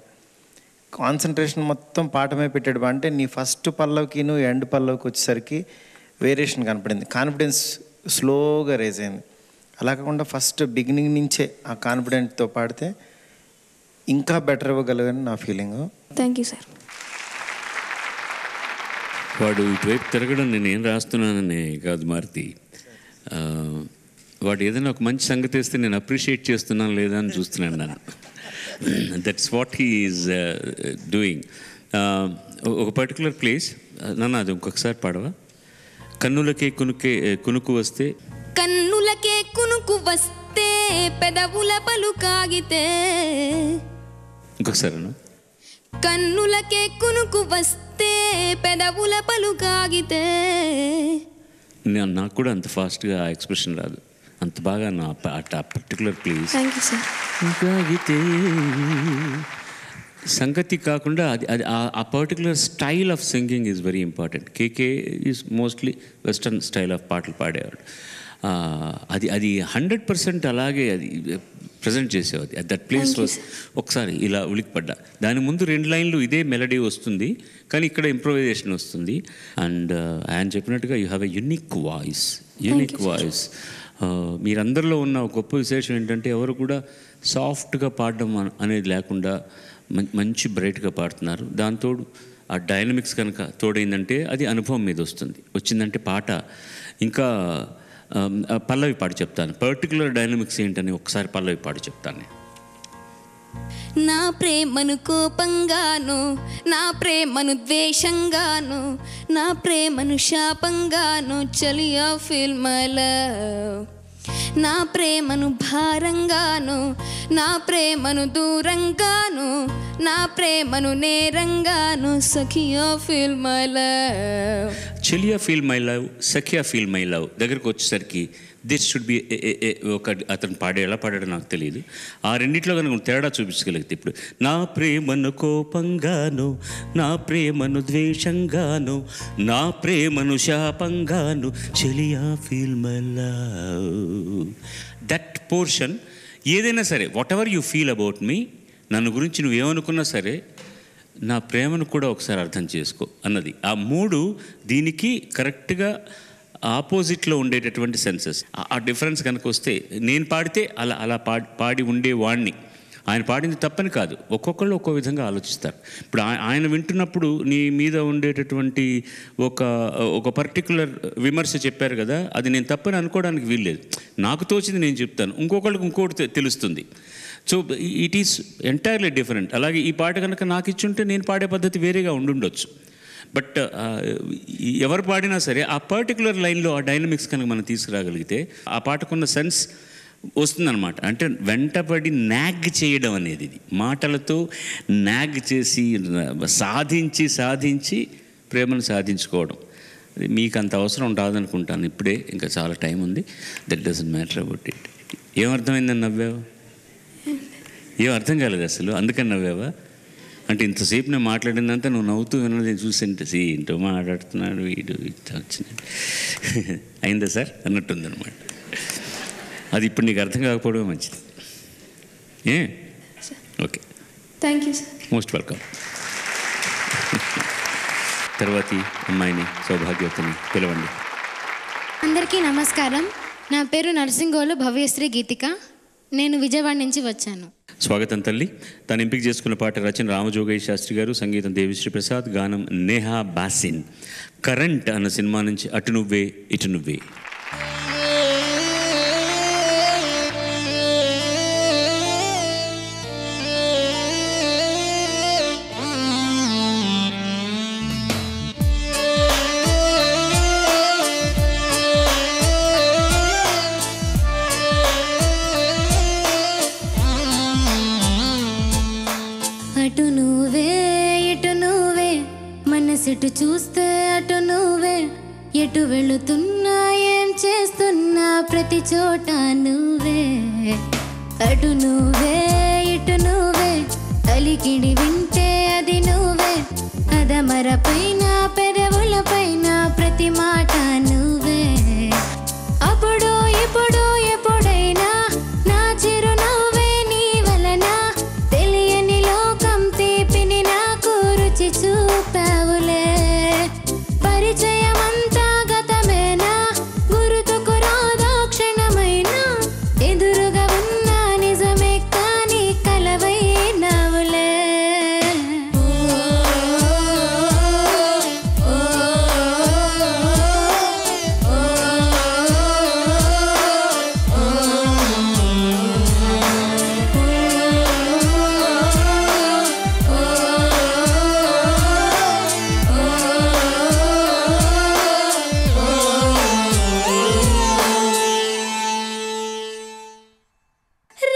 కాన్సన్ట్రేషన్ మొత్తం పాట మీద పెట్టాడు. అంటే నీ ఫస్ట్ పల్లవికి నువ్వు ఎండ్ పల్లవికి వచ్చేసరికి వేరియేషన్ కనపడింది. కాన్ఫిడెన్స్ స్లోగా రేజ్ అయింది. అలా కాకుండా ఫస్ట్ బిగినింగ్ నుంచే ఆ కాన్ఫిడెంట్తో పాడితే ఇంకా బెటర్ ఇవ్వగలగని నా ఫీలింగ్. Thank you sir. వాడు ఇటువైపు తిరగడం నేను ఏం రాస్తున్నానని కాదు మారుతి, వాడు ఏదైనా ఒక మంచి సంగతి వేస్తే నేను అప్రిషియేట్ చేస్తున్నాను లేదా అని చూస్తున్నాను నేను. That's what he is doing. ఒక పర్టికులర్ ప్లేస్ నన్ను అది ఇంకొకసారి పాడవా? కన్నులకే కునుకు వస్తే కన్నులకే కునుకు వస్తే పెదవుల పలుకాగితే ఇంకొకసారి కన్నులకే కునుకు వస్తే పెదవుల పలుకాగితే. నాకు కూడా అంత ఫాస్ట్గా ఆ ఎక్స్ప్రెషన్ రాదు, అంత బాగా నా ఆ particular place. Thank you sir. కాగితే సంగతి కాకుండా అది అది ఆ particular style of singing is very important. KK is mostly western style of పాటలు పాడేవాడు. అది 100% అలాగే అది ప్రజెంట్ చేసేవాది. దట్ ప్లేస్ వాజ్ ఒకసారి ఇలా ఉలిక్పడ్డా. దాని ముందు 2 లైన్లు ఇదే మెలడీ వస్తుంది, కానీ ఇక్కడ ఇంప్రొవైజేషన్ వస్తుంది. అండ్ ఆయన చెప్పినట్టుగా you have a unique voice. మీరందరిలో ఉన్న ఒక గొప్ప విశేషం ఏంటంటే ఎవరు కూడా సాఫ్ట్గా పాడడం అనేది లేకుండా మంచి బ్రైట్గా పాడుతున్నారు. దాంతో ఆ డైనమిక్స్ కనుక తోడైందంటే అది అనుభవం మీద వచ్చిందంటే పాట ఇంకా. పల్లవి పాడి చెప్తాను, పర్టికులర్ డైనమిక్స్ ఏంటని ఒకసారి పల్లవి పాడి చెప్తాను. నా ప్రేమను కోపంగాను నా ప్రేమను ద్వేషంగాను నా ప్రేమను శాపంగాను చలియా ఫీల్ మై లవ్. నా ప్రేమను భారంగాను, నా ప్రేమను దూరంగాను, నా ప్రేమను నేరంగాను. సఖియా feel my love, Cheliya feel my love, Sakhiya feel my love దగ్గరకు వచ్చేసరికి దిస్ షుడ్ బి ఒక అతను ఎలా పాడాడో నాకు తెలియదు. ఆ రెండిట్లో కనుక తేడా చూపించగలిగితే ఇప్పుడు నా ప్రేమను కోపంగాను, నా ప్రేమను ద్వేషంగాను, నా ప్రేమను శాపంగాను, చెలియా feel my love. That portion ఏదైనా సరే, what ever you feel about me, నన్ను గురించి నువ్వేమనుకున్నా సరే నా ప్రేమను కూడా ఒకసారి అర్థం చేసుకో అన్నది. ఆ మూడు దీనికి కరెక్ట్గా ఆపోజిట్లో ఉండేటటువంటి సెన్సెస్. ఆ డిఫరెన్స్ కనుక వస్తే నేను పాడితే అలా పాడి ఉండేవాడిని. ఆయన పాడింది తప్పని కాదు, ఒక్కొక్కళ్ళు ఒక్కో విధంగా ఆలోచిస్తారు. ఇప్పుడు ఆయన వింటున్నప్పుడు నీ మీద ఉండేటటువంటి ఒక పర్టికులర్ విమర్శ చెప్పారు కదా, అది నేను తప్పని అనుకోవడానికి వీల్లేదు. నాకు తోచింది నేను చెప్తాను, ఇంకొకళ్ళకి ఇంకోటి తెలుస్తుంది. So it is entirely different. అలాగే ఈ పాట కనుక నాకు ఇచ్చుంటే నేను పాడే పద్ధతి వేరేగా ఉండుండొచ్చు. బట్ ఎవరు పాడినా సరే ఆ పర్టికులర్ లైన్లో ఆ డైనమిక్స్ కనుక మనం తీసుకురాగలిగితే ఆ పాటకున్న సెన్స్ వస్తుందన్నమాట. అంటే వెంటపడి నాగ్ చేయడం అనేది, ఇది మాటలతో నాగ్ చేసి సాధించి ప్రేమను సాధించుకోవడం. మీకు అంత అవసరం రాదనుకుంటాను ఇప్పుడే, ఇంకా చాలా టైం ఉంది. That doesn't matter about it. ఏమర్థమైందని నవ్వావా? ఏం అర్థం కాలేదు అసలు, అందుకని నవ్వావా? అంటే ఇంతసేపు నేను మాట్లాడిందంతా నువ్వు నవ్వుతూ విన్నది చూసింటే ఏంటో మాట్లాడుతున్నాడు వీడు ఇట్లా వచ్చినాడు అయిందా సార్ అన్నట్టుందనమాట. అది ఇప్పుడు నీకు అర్థం కాకపోవడం మంచిది. Okay, thank you sir. Most welcome. తర్వాతి అమ్మాయిని సౌభాగ్యవతిని పిలవండి. అందరికీ నమస్కారం. నా పేరు నర్సింగోలు భవ్యశ్రీ గీతిక. నేను విజయవాడ నుంచి వచ్చాను. స్వాగతం తల్లి. తాను ఎంపిక చేసుకున్న పాట రచన రామజోగయ్య శాస్త్రి గారు, సంగీతం దేవిశ్రీ ప్రసాద్, గానం నేహా బాసిన్. కరెంట్ అన్న సినిమా నుంచి అటు నువ్వే ఇటు నువ్వే. అటు నువ్వే ఇటు నువ్వే, మనసిటు చూస్తే అటు నువ్వే, ఎటు వెళుతున్నా ఏం చేస్తున్నా ప్రతి చోట నువ్వే. అటు నువ్వే ఇటు నువ్వే, అలికిడి వింటే అది నువ్వే, అదమర పైన పెదవుల పైన ప్రతి మాట నువ్వే. అప్పుడు ఇప్పుడు ఎప్పుడైనా నా చిరునవ్వే నీ వలన, తెలియని లోకం తీపిని నాకు రుచి చూపావులే. పరిచయమంతా గతమేనా, గుర్తుకు రాదా క్షణమైనా, ఎదురుగా ఉన్న నిజమే కానీ కలవైనావులే.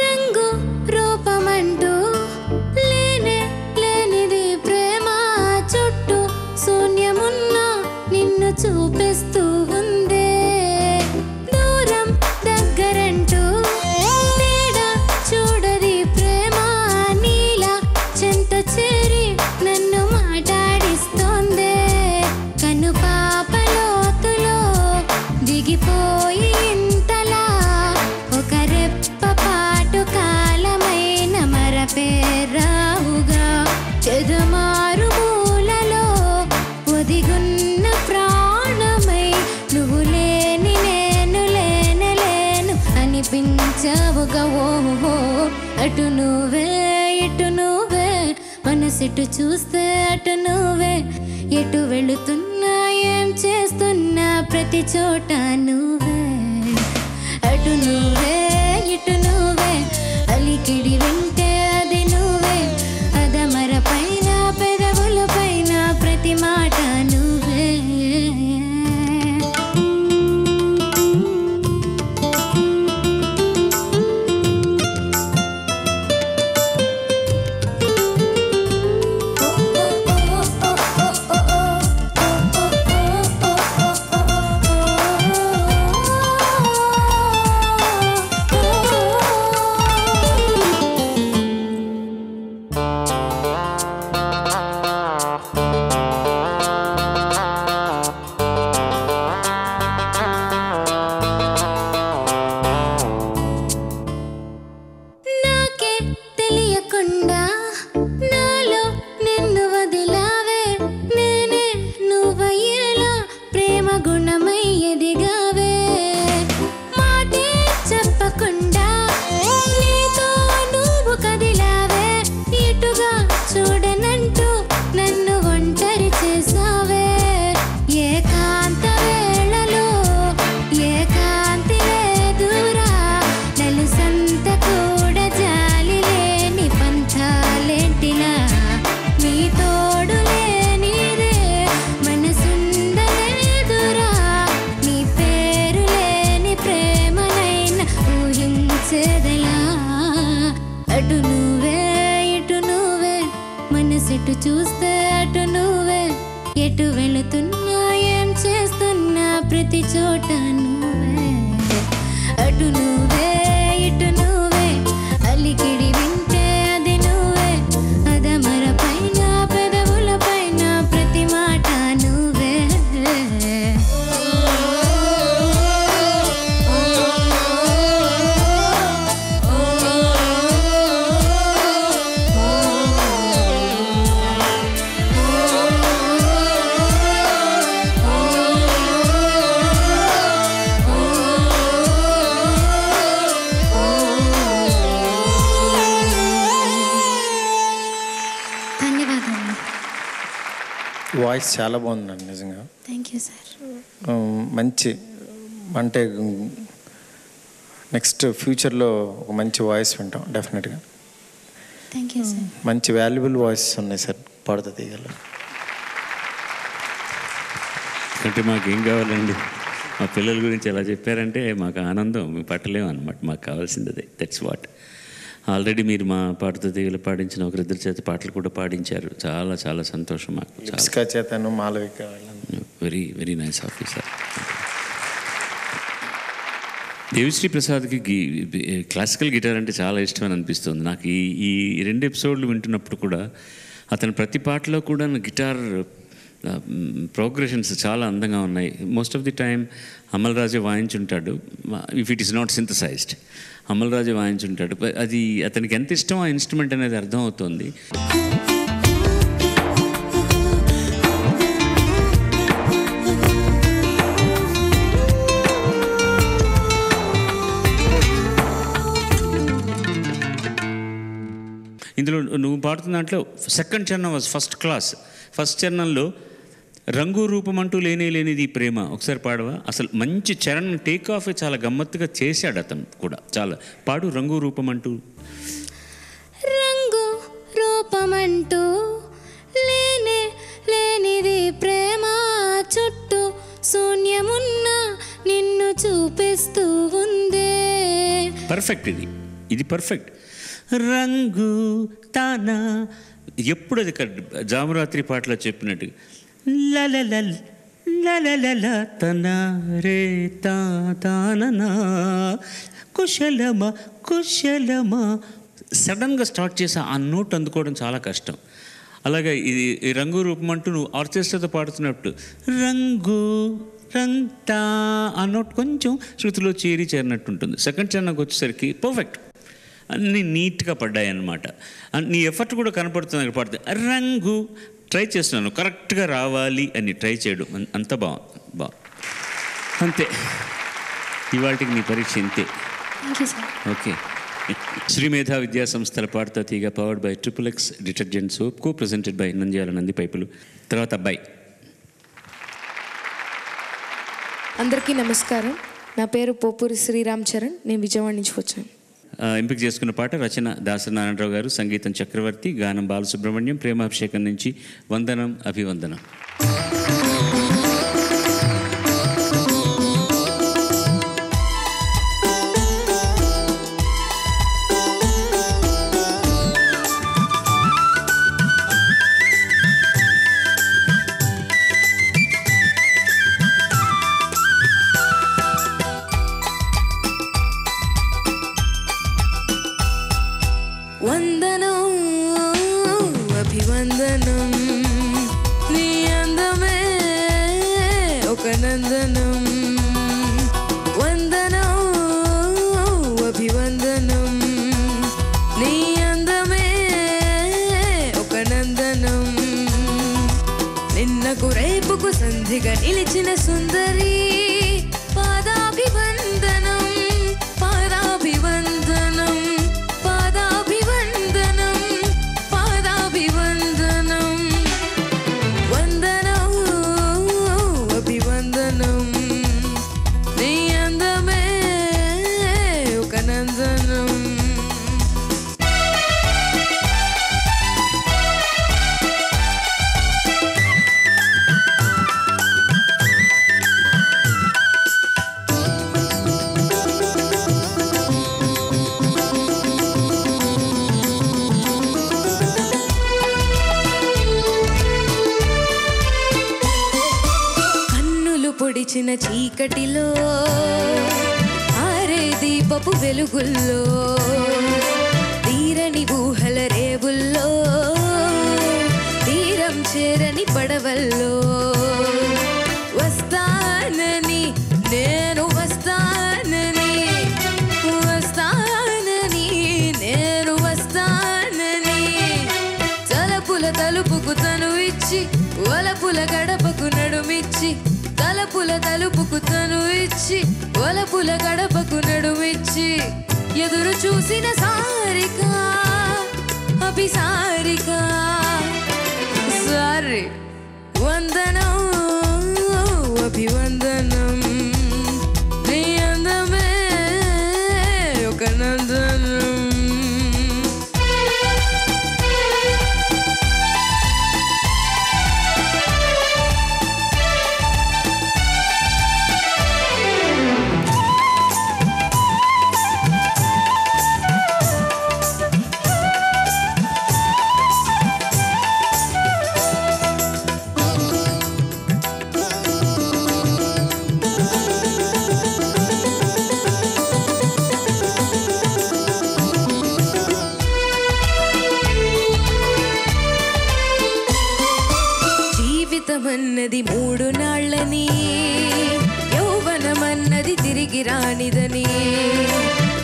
రంగు రూపమంటూ లేనే లేనిది ప్రేమ, చుట్టూ శూన్యమున్నా నిన్ను చూపిస్తూ ఉందే. దూరం దగ్గరంటూ తేడా చూడది ప్రేమ, నీలా చెంత చేరి నన్ను మాట్లాడిస్తోందే. కను పాపలోతులో దిగిపోయి ఇంతలా, ఒక రెప్ప పాటు కాలమైన మరపేరావుగా, చెదమారు మూలలో ఒదిగున్న ప్రాణమై, నువ్వు లేని నేను లేనలేను అనిపించావుగా. ఓహో, అటు నువ్వే ఇటు నువ్వే, మనసిటు చూస్తే అటు నువ్వే, ఎటు వెళుతున్నా ఏం చేస్తున్నా ప్రతి చోట నువ్వే. అటు నువ్వే ఇటు నువ్వే, అలికిడి వింటే అది నువ్వే, అదమర పైన పెదవుల పైన ప్రతి మాట నువ్వే. వాయిస్ చాలా బాగుందండి నిజంగా. Thank you sir. మంచి అంటే నెక్స్ట్ ఫ్యూచర్లో ఒక మంచి వాయిస్ వింటాం డెఫినెట్గా. Thank you sir. మంచి వాల్యుబుల్ వాయిసెస్ ఉన్నాయి సార్ పాడుతా తీగల. అంటే మాకేం కావాలండి, మా పిల్లల గురించి ఎలా చెప్పారంటే మాకు ఆనందం మేము పట్టలేము అనమాట. మాకు కావాల్సింది అదే. That's what. ఆల్రెడీ మీరు మా పాడుతా తీగలు పాడించిన ఒకరిద్దరి చేత పాటలు కూడా పాడించారు. చాలా చాలా సంతోషం మాకు. లిప్స్కా చేతను Malavika. Very very nice officer. Devisri ప్రసాద్కి క్లాసికల్ గిటార్ అంటే చాలా ఇష్టం అని అనిపిస్తుంది నాకు. ఈ 2 ఎపిసోడ్లు వింటున్నప్పుడు కూడా అతని ప్రతి పాటలో కూడా గిటార్ ప్రోగ్రెషన్స్ చాలా అందంగా ఉన్నాయి. Most of the time Amal రాజే వాయించుంటాడు. If it is not synthesized, Amal రాజే వాయించుంటాడు. అది అతనికి ఎంత ఇష్టం ఆ ఇన్స్ట్రుమెంట్ అనేది అర్థం అవుతుంది. ఇందులో నువ్వు పాడుతున్న దాంట్లో సెకండ్ చరణం వాజ్ ఫస్ట్ క్లాస్. ఫస్ట్ చరణంలో రంగు రూపం అంటూ లేనిది ప్రేమ ఒకసారి పాడవా? అసలు మంచి చరణం టేక్ ఆఫ్ చాలా గమ్మత్తుగా చేశాడు అతను కూడా. చాలా పాడు రంగు రూపం అంటూ. రంగు రూపమంటూ లేనిది ప్రేమ, చుట్టూ శూన్యమున్న నిన్ను చూపిస్తూ ఉందే. పర్ఫెక్ట్. ఇది పర్ఫెక్ట్. రంగు తానా ఎప్పుడు అది జామరాత్రి పాటలో చెప్పినట్టు లలల తన రే తానా కుశలమా సడన్గా స్టార్ట్ చేసి ఆ నోట్ అందుకోవడం చాలా కష్టం. అలాగే ఇది రంగు రూపం అంటూ నువ్వు ఆర్కెస్ట్రాతో పాడుతున్నప్పుడు రంతా ఆ నోట్ కొంచెం శృతిలో చేరినట్టు ఉంటుంది. సెకండ్ చరణంకి వచ్చేసరికి పర్ఫెక్ట్, అన్నీ నీట్గా పడ్డాయి అన్నమాట. నీ ఎఫర్ట్ కూడా కనపడుతుంది. పడుతుంది రంగు ట్రై చేస్తున్నాను కరెక్ట్గా రావాలి అని ట్రై చేయడం అంత బాగుంది. అంతే, ఇవాళకి నీ పరీక్ష ఇంతే. ఓకే. శ్రీ మేధా విద్యా సంస్థల Padutha Theeyaga powered by XXX detergent soap, co presented by Nandyal Nandi పైపులు. తర్వాత అబ్బాయి. అందరికీ నమస్కారం. నా పేరు పోపూరి శ్రీరామ్ చరణ్. నేను విజయవాడ నుంచి వచ్చాను. ఎంపిక చేసుకున్న పాట రచన దాసరి నారాయణరావు గారు, సంగీతం చక్రవర్తి, గానం బాలసుబ్రహ్మణ్యం, ప్రేమాభిషేకం నుంచి వందనం అభివందనం. వందనం అభివందనం, నీ అందమే ఒక నందనం. వందనం అభివందనం, నీ అందమే ఒక నందనం. నిన్నకు రేపుకు సంధిగా నిలిచిన సుందరి, పాదాభివందనం పాదాభివందనం పాదాభివందనం పాదాభివందనం. వందనం అభివందనం, నీ అందమే ఒక నందనం. పొడిచిన చీకటిలో ఆరే దీపపు వెలుగుల్లో, తీరని ఊహల రేవుల్లో, తీరం చేరని పడవల్లో, వస్తానని నేను వస్తానని వస్తానని నేను వస్తానని, తలపుల తలుపుకు తను ఇచ్చి వలపుల గడపకు నడుమిచ్చి, తలపుల తలుపుకు తను ఇచ్చి వలపుల గడపకు నడుమిచ్చి, ఎదురు చూసిన సారిక అభిసారిక సారీ వందనం అభివందనం నీ అందమే ఒక నందనం. జీవితమన్నది 3 నాళ్ళని, యౌవనమన్నది తిరిగి రానిదని,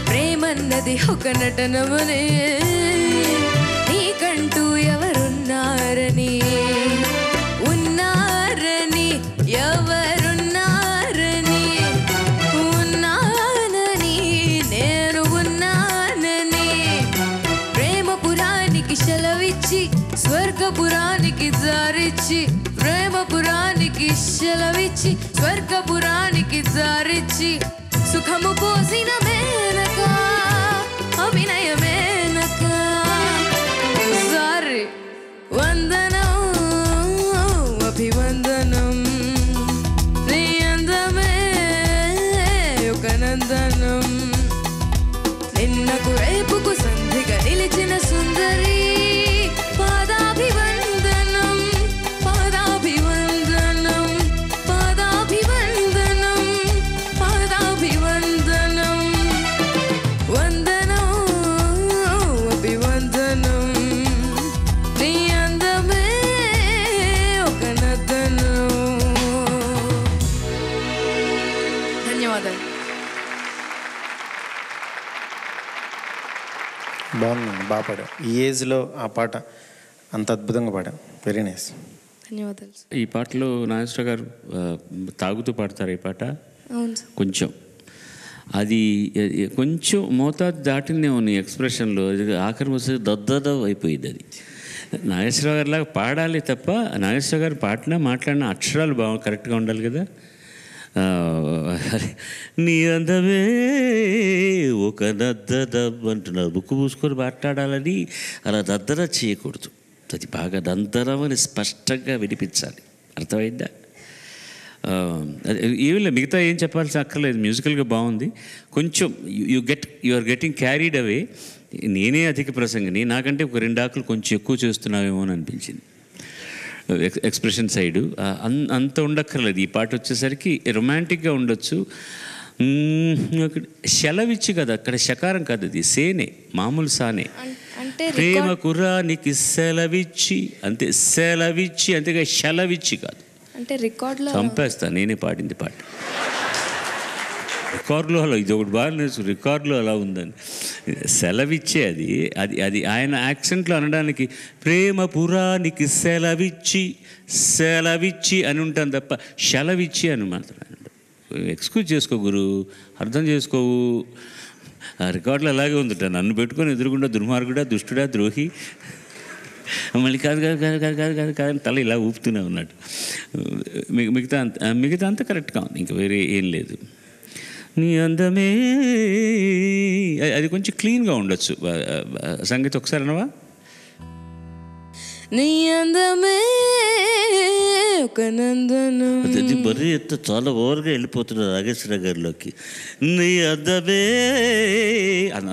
ప్రేమన్నది ఒక నటనమని, నీకంటూ ఎవరున్నారని, ఉన్నారని ఎవరున్నారని, ఉన్నానని నేను ఉన్నానని, ప్రేమపురానికి సెలవిచ్చి స్వర్గపురానికి దారిచ్చి, ప్రేమపురానికి సెలవిచ్చి స్వర్గపురానికి దారిచ్చి, సుఖము పోసిన మేనక అభినయమేనక. సారీ వందనం అభివందనం నీ అందమే ఒక నందనం. నిన్నకు రేపుకు సంధిగా నిలిచిన సుందరి పాదాభివందనం పాదాభివందనం పాదాభివందనం పాదాభివందనం. వందనం అభివందనం నీ అందమే ఒక నందనం. ధన్యవాదాలు. బాగుందండి, బాగా పాడాం. ఈ ఏజ్లో ఆ పాట అంత అద్భుతంగా పాడాం. Very nice. ధన్యవాదాలు. ఈ పాటలో నాగేశ్వర గారు తాగుతూ పాడతారు ఈ పాట. అవును సార్. కొంచెం అది కొంచెం మోతాదు దాటినే ఉన్నాయి ఎక్స్ప్రెషన్లో. ఆఖరి వస్తే దద్దద అయిపోయింది. అది నాగేశ్వర గారిలాగా పాడాలి తప్ప, నాగేశ్వర గారు పాడినా మాట్లాడిన అక్షరాలు కరెక్ట్గా ఉండాలి కదా. నీ అందమే ఒక దద్దదబ్ అంటున్నారు. బుక్కు పూసుకొని మాట్లాడాలని అలా దద్దర చేయకూడదు. అది బాగా దందరం అని స్పష్టంగా వినిపించాలి. అర్థమైందా? ఏమి లేదు, మిగతా ఏం చెప్పాల్సి అక్కర్లేదు. మ్యూజికల్గా బాగుంది. కొంచెం you are getting carried away. నేనే అధిక ప్రసంగిని, నాకంటే ఒక 2 ఆకులు కొంచెం ఎక్కువ చేస్తున్నావేమో అని అనిపించింది ఎక్స్ప్రెషన్ సైడు. అంత ఉండక్కర్లేదు. ఈ పాట వచ్చేసరికి రొమాంటిక్గా ఉండొచ్చు. సెలవిచ్చి కదా, అక్కడ శకారం కాదు, అది సేనే, మామూలు సానే. ప్రేమ కుర్రానికి సెలవిచ్చి అంతే, సెలవిచ్చి అంతేగా, సెలవిచ్చి కాదు. అంటే రికార్డులో చంపేస్తా, నేనే పాడింది పాట. రికార్డులో అలా, ఇది ఒకటి బాగా నేర్చు, రికార్డులో అలా ఉందని. సెలవిచ్చే అది అది అది ఆయన యాక్సెంట్లో అనడానికి ప్రేమ పురానికి సెలవిచ్చి సెలవిచ్చి అని ఉంటాను తప్ప సెలవిచ్చి అని మాత్రం. ఎక్స్క్యూజ్ చేసుకో గురు, అర్థం చేసుకోవు. ఆ రికార్డులో అలాగే ఉందిట. నన్ను పెట్టుకొని ఎదురుగుండా దుర్మార్గుడా, దుష్టుడా, ద్రోహి, మళ్ళీ కాదు కాదు కాదు కాదు కాదు కాదు కాదు తల ఇలా ఊపుతూనే ఉన్నాడు. మిగతా అంతా కరెక్ట్గా ఉంది, ఇంకా వేరే ఏం లేదు. నీ అందమే అది కొంచెం క్లీన్గా ఉండొచ్చు. సంగీతం ఒకసారి అనవా? నీ అందమే ఒక నందనం. అది మరీ ఎంత చాలా ఓవర్గా వెళ్ళిపోతున్నారు నాగేశ్వర గారిలోకి. నీ అందమే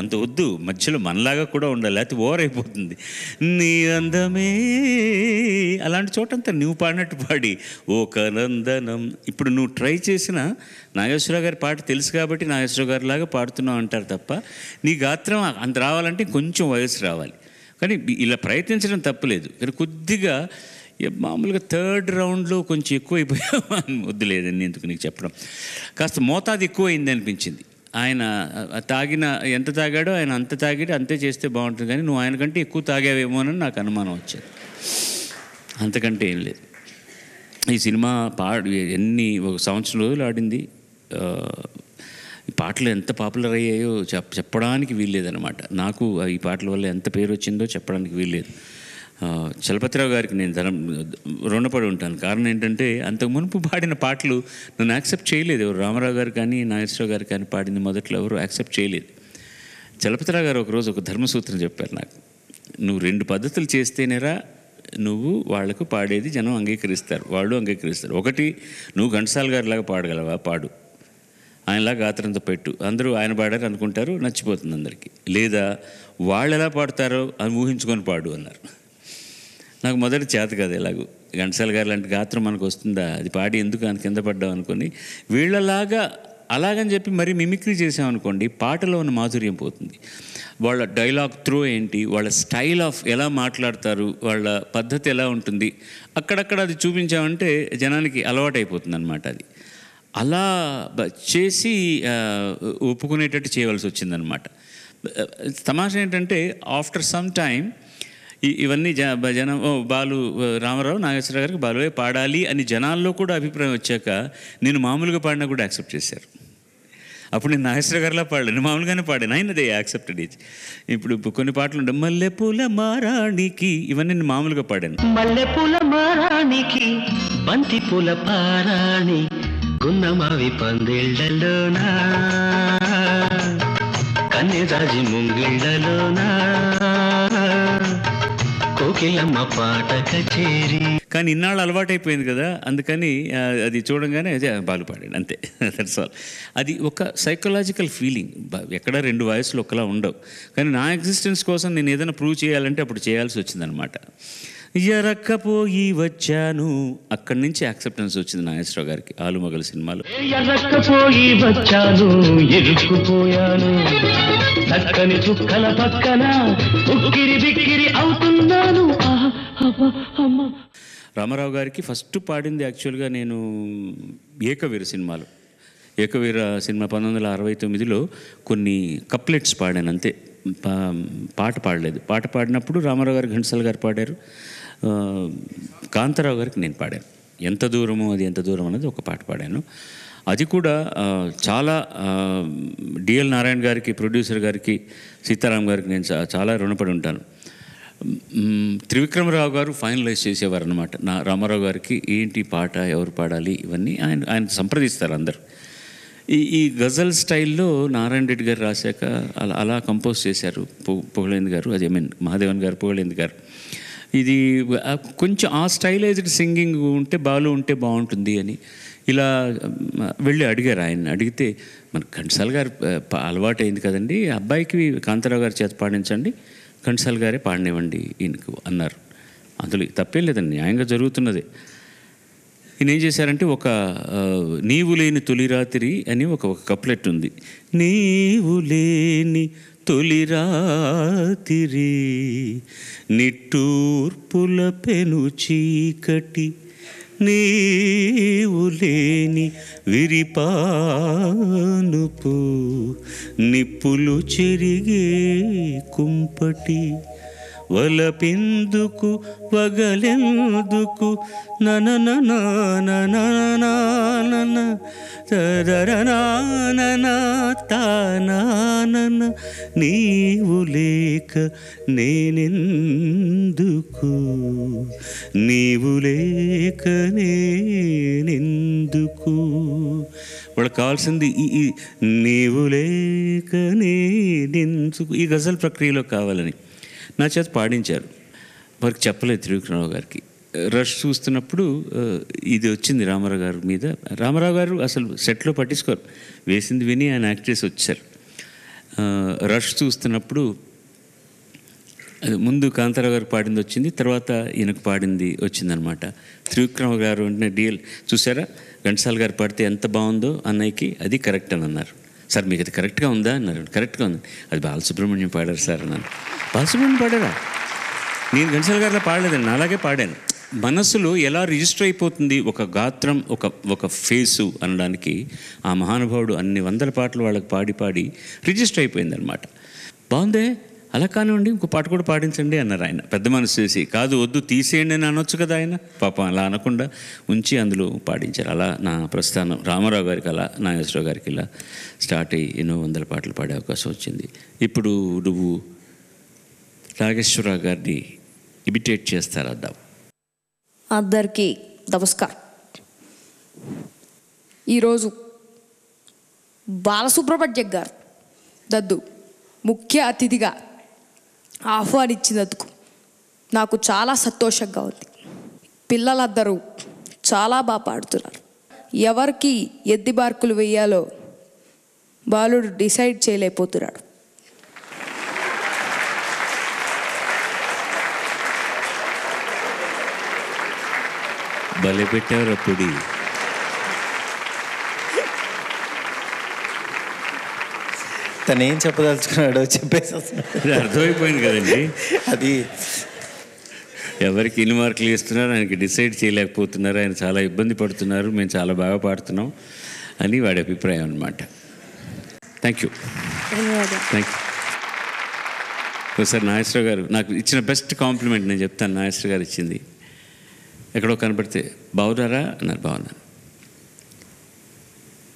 అంత వద్దు, మధ్యలో మనలాగా కూడా ఉండాలి, లేకపోతే ఓవర్ అయిపోతుంది. నీ అందమే అలాంటి చోటంతా నువ్వు పాడినట్టు పాడి ఒక నందనం. ఇప్పుడు నువ్వు ట్రై చేసిన నాగేశ్వర గారి పాట తెలుసు కాబట్టి నాగేశ్వర గారి లాగా పాడుతున్నావు అంటారు తప్ప, నీ గాత్రం అంత రావాలంటే కొంచెం వయసు రావాలి. కానీ ఇలా ప్రయత్నించడం తప్పులేదు. కానీ కొద్దిగా మామూలుగా 3rd రౌండ్లో కొంచెం ఎక్కువ అయిపోయావు వద్దులేదండి, ఎందుకు నీకు చెప్పడం. కాస్త మోతాదు ఎక్కువ అయింది అనిపించింది. ఆయన ఎంత తాగాడో ఆయన అంత తాగాడు, అంతే చేస్తే బాగుంటుంది. కానీ నువ్వు ఆయన కంటే ఎక్కువ తాగావేమో అని నాకు అనుమానం వచ్చింది. అంతకంటే ఏం లేదు. ఈ సినిమా ఎన్ని 1 సంవత్సరం రోజులు ఆడింది. ఈ పాటలు ఎంత పాపులర్ అయ్యాయో చెప్పడానికి వీల్లేదన్నమాట. నాకు ఈ పాటల వల్ల ఎంత పేరు వచ్చిందో చెప్పడానికి వీల్లేదు. చలపతిరావు గారికి నేను రుణపడి ఉంటాను. కారణం ఏంటంటే అంతకు మునుపు పాడిన పాటలు నన్ను యాక్సెప్ట్ చేయలేదు. ఎవరు రామారావు గారు కానీ నాగేశ్వరరావు గారు కానీ పాడింది మొదట్లో ఎవరు యాక్సెప్ట్ చేయలేదు. చలపతిరావు గారు ఒకరోజు ఒక ధర్మసూత్రం చెప్పారు నాకు, నువ్వు 2 పద్ధతులు చేస్తేనేరా నువ్వు వాళ్లకు పాడేది జనం అంగీకరిస్తారు, వాళ్ళు అంగీకరిస్తారు. ఒకటి, నువ్వు ఘంటసాల గారిలాగా పాడగలవా, పాడు, ఆయనలాగా గాత్రంతో పెట్టు, అందరూ ఆయన పాడారు అనుకుంటారు, నచ్చిపోతుంది అందరికీ. లేదా వాళ్ళు ఎలా పాడతారో అని ఊహించుకొని పాడు అన్నారు. నాకు మొదటి చేత కాదు, ఎలాగూ ఘంటసాల గారు లాంటి గాత్రం మనకు వస్తుందా, అది పాడి ఎందుకు ఆయన కింద పడ్డాం అనుకొని వీళ్ళలాగా అలాగని చెప్పి మరీ మిమిక్రీ చేసామనుకోండి, పాటలో ఉన్న మాధుర్యం పోతుంది. వాళ్ళ డైలాగ్ త్రో ఏంటి, వాళ్ళ స్టైల్ ఆఫ్ ఎలా మాట్లాడతారు, వాళ్ళ పద్ధతి ఎలా ఉంటుంది, అక్కడక్కడ అది చూపించామంటే జనానికి అలవాటైపోతుంది అన్నమాట. అది అలా చేసి ఒప్పుకునేటట్టు చేయవలసి వచ్చిందనమాట. తమాషా ఏంటంటే ఆఫ్టర్ సమ్ టైమ్ ఇవన్నీ జనం బాలు రామారావు నాగేశ్వరరావు గారికి బాలువే పాడాలి అని జనాల్లో కూడా అభిప్రాయం వచ్చాక నేను మామూలుగా పాడినా కూడా యాక్సెప్ట్ చేశారు. అప్పుడు నేను నాగేశ్వరరావు గారిలా పాడలేను, మామూలుగానే పాడాను, అయినదే యాక్సెప్టెడ్ ఇట్. ఇప్పుడు కొన్ని పాటలు ఉంటాయి, మల్లెపూల మారాణికి, ఇవన్నీ నేను మామూలుగా పాడాను. మల్లెపూల మారాణికి బంతి పూల పారాణి గున్నమావి పందిళ్ళలోనా కన్నెరాజి ముంగిళ్ళలోనా కోకిలమ్మ పాట కచేరి. కానీ ఇన్నాళ్ళు అలవాటైపోయింది కదా, అందుకని అది చూడంగానే అదే బాలు పాడాడు అంతే, దట్స్ ఆల్. అది ఒక సైకలాజికల్ ఫీలింగ్. ఎక్కడ 2 వాయిస్లు ఒకలా ఉండవు. కానీ నా ఎగ్జిస్టెన్స్ కోసం నేను ఏదైనా ప్రూవ్ చేయాలంటే అప్పుడు చేయాల్సి వచ్చిందనమాట. ఎరక్కపోయి వచ్చాను, అక్కడి నుంచి యాక్సెప్టెన్స్ వచ్చింది నాగేశ్వరరావు గారికి ఆలుమగలు సినిమాలో. ఎరక్కపోయి వచ్చాను ఎరుక్కుపోయాను చక్కని చుక్కల పక్కన ఉక్కిరి బిక్కిరి అవుతున్నాను. రామారావు గారికి ఫస్ట్ పాడింది యాక్చువల్గా నేను ఏకవీర సినిమాలో. ఏకవీర సినిమా 1969లో కొన్ని కప్లెట్స్ పాడాను అంతే, పాట పాడలేదు. పాట పాడినప్పుడు రామారావు గారు ఘంటసాల గారు పాడారు, కాంతారావు గారికి నేను పాడాను. ఎంత దూరమో అది ఎంత దూరం అనేది ఒక పాట పాడాను. అది కూడా చాలా డిఎల్ నారాయణ గారికి, ప్రొడ్యూసర్ గారికి, సీతారాం గారికి నేను చాలా రుణపడి ఉంటాను. త్రివిక్రమరావు గారు ఫైనలైజ్ చేసేవారు అనమాట. నా రామారావు గారికి ఏంటి పాట, ఎవరు పాడాలి, ఇవన్నీ ఆయన సంప్రదిస్తారు అందరు. ఈ గజల్ స్టైల్లో నారాయణ రెడ్డి గారు రాశాక అలా కంపోజ్ చేశారు పొగలేంది గారు, అది మహాదేవన్ గారు, పొగలేంది గారు. ఇది కొంచెం ఆ స్టైలైజ్డ్ సింగింగ్ ఉంటే, బాలు ఉంటే బాగుంటుంది అని ఇలా వెళ్ళి అడిగారు. ఆయన అడిగితే మన ఘంటసాల గారు అలవాటు అయింది కదండి, అబ్బాయికి కాంతారావు గారి చేత పాడించండి, ఘంటసాల గారే పాడినివ్వండి ఈయనకు అన్నారు. అందులో తప్పేం లేదండి, న్యాయంగా జరుగుతున్నదే. ఈయన ఏం చేశారంటే ఒక నీవు లేని తొలి రాత్రి అని ఒక కప్లెట్ ఉంది. నీవు లేని తొలి రాత్రి నిట్టూర్పుల పెను చీకటి నీవు లేని విరిపానుపు నిప్పులు చెరిగే కుంపటి వలపెందుకు వగలెందుకు ననననననననన తదరననన తాననన నీవు లేక నేనెందుకు, నీవు లేక నేనెందుకు. వాళ్ళకి కావాల్సింది ఈ నీవు లేక నేనెందుకు, ఈ గజల్ ప్రక్రియలో కావాలని నా చేత పాడించారు. వారికి చెప్పలేదు త్రివిక్రమరావు గారికి. రష్ చూస్తున్నప్పుడు ఇది వచ్చింది రామారావు గారి మీద. రామారావు గారు అసలు సెట్లో పట్టించుకోరు, వేసింది విని ఆయన యాక్ట్ చేసి వచ్చారు. రష్ చూస్తున్నప్పుడు ముందు కాంతారావు గారు పాడింది వచ్చింది, తర్వాత ఈయనకు పాడింది వచ్చిందనమాట. త్రివిక్రమ గారు అంటే డిఎల్ చూసారా ఘంటసాల గారు పాడితే ఎంత బాగుందో అన్నయ్యకి, అది కరెక్ట్ అని అన్నారు. సార్ మీకు అది కరెక్ట్గా ఉందా అన్నారు. కరెక్ట్గా ఉంది. అది బాలసుబ్రహ్మణ్యం పాడారు సార్ అన్నాను. బాలసుబ్రహ్మణ్యం పాడారా? నేను ఘంటసాల గారిలో పాడలేదండి, అలాగే పాడాను. మనసులో ఎలా రిజిస్టర్ అయిపోతుంది ఒక గాత్రం, ఒక ఫేసు అనడానికి ఆ మహానుభావుడు అన్ని 100 పాటలు వాళ్ళకి పాడి రిజిస్టర్ అయిపోయింది అనమాట. బాగుందే, అలా కానివ్వండి ఇంకో పాట కూడా పాడించండి అన్నారు ఆయన. పెద్ద మనసు చేసి, కాదు వద్దు తీసేయండి అని అనొచ్చు కదా ఆయన. పాపం అలా అనకుండా ఉంచి అందులో పాడించారు. అలా నా ప్రస్థానం రామారావు గారికి అలా, నాగేశ్వరరావు గారికి ఇలా స్టార్ట్ అయ్యి ఎన్నో 100 పాటలు పాడే అవకాశం వచ్చింది. ఇప్పుడు నువ్వు నాగేశ్వరరావు గారిని ఇమిటేట్ చేస్తారద్దాం. అందరికీ నమస్కారం. ఈరోజు బాలసుబ్రహ్మణ్యం గారు నన్ను ముఖ్య అతిథిగా ఆహ్వానించినందుకు నాకు చాలా సంతోషంగా ఉంది. పిల్లలందరూ చాలా బాగా పాడుతున్నారు. ఎవరికి ఎన్ని మార్కులు వేయాలో బాలుడు డిసైడ్ చేయలేకపోతున్నాడు. భలే పెట్టారు అప్పుడు. తను ఏం చెప్పదలుచుకున్నాడో చెప్పేసి అర్థమైపోయింది కదండి. అది ఎవరికి ఎన్ని మార్కులు ఇస్తున్నారు ఆయనకి డిసైడ్ చేయలేకపోతున్నారు, ఆయన చాలా ఇబ్బంది పడుతున్నారు, మేము చాలా బాగా పాడుతున్నాం అని వాడి అభిప్రాయం అన్నమాట. Thank you. Thank you. ఒకసారి నాగేశ్వరరావు గారు నాకు ఇచ్చిన బెస్ట్ కాంప్లిమెంట్ నేను చెప్తాను. నాగేశ్వర గారు ఇచ్చింది, ఎక్కడో కనపడితే బాగున్నారా అన్నారు. బాగున్నాను.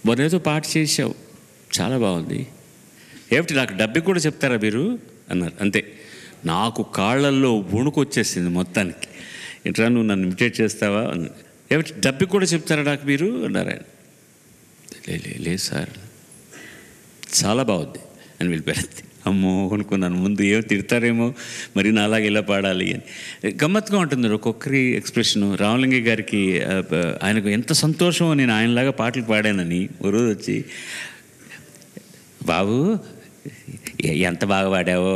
మొన్నేదో పాట చేసావు చాలా బాగుంది, ఏమిటి నాకు డబ్బి కూడా చెప్తారా మీరు అన్నారు. అంతే, నాకు కాళ్ళల్లో వణుకు వచ్చేసింది మొత్తానికి. ఎట్లా నువ్వు నన్ను ఇమిటేట్ చేస్తావా అన్నారు. ఏమిటి డబ్బి కూడా చెప్తారా నాకు మీరు అన్నారు ఆయన. లేదు సార్ చాలా బాగుంది అని వెళ్ళిపోయారు. అమ్మో అనుకున్నాను, ముందు ఏమో తిడతారేమో మరి నా అలాగే ఇలా పాడాలి అని. గమ్మత్తుగా ఉంటుంది ఒక్కొక్కరి ఎక్స్ప్రెషను. రామలింగయ్య గారికి ఆయనకు ఎంత సంతోషమో నేను ఆయనలాగా పాటలు పాడానని. ఓ రోజు వచ్చి, బాబు ఎంత బాగా పాడావో,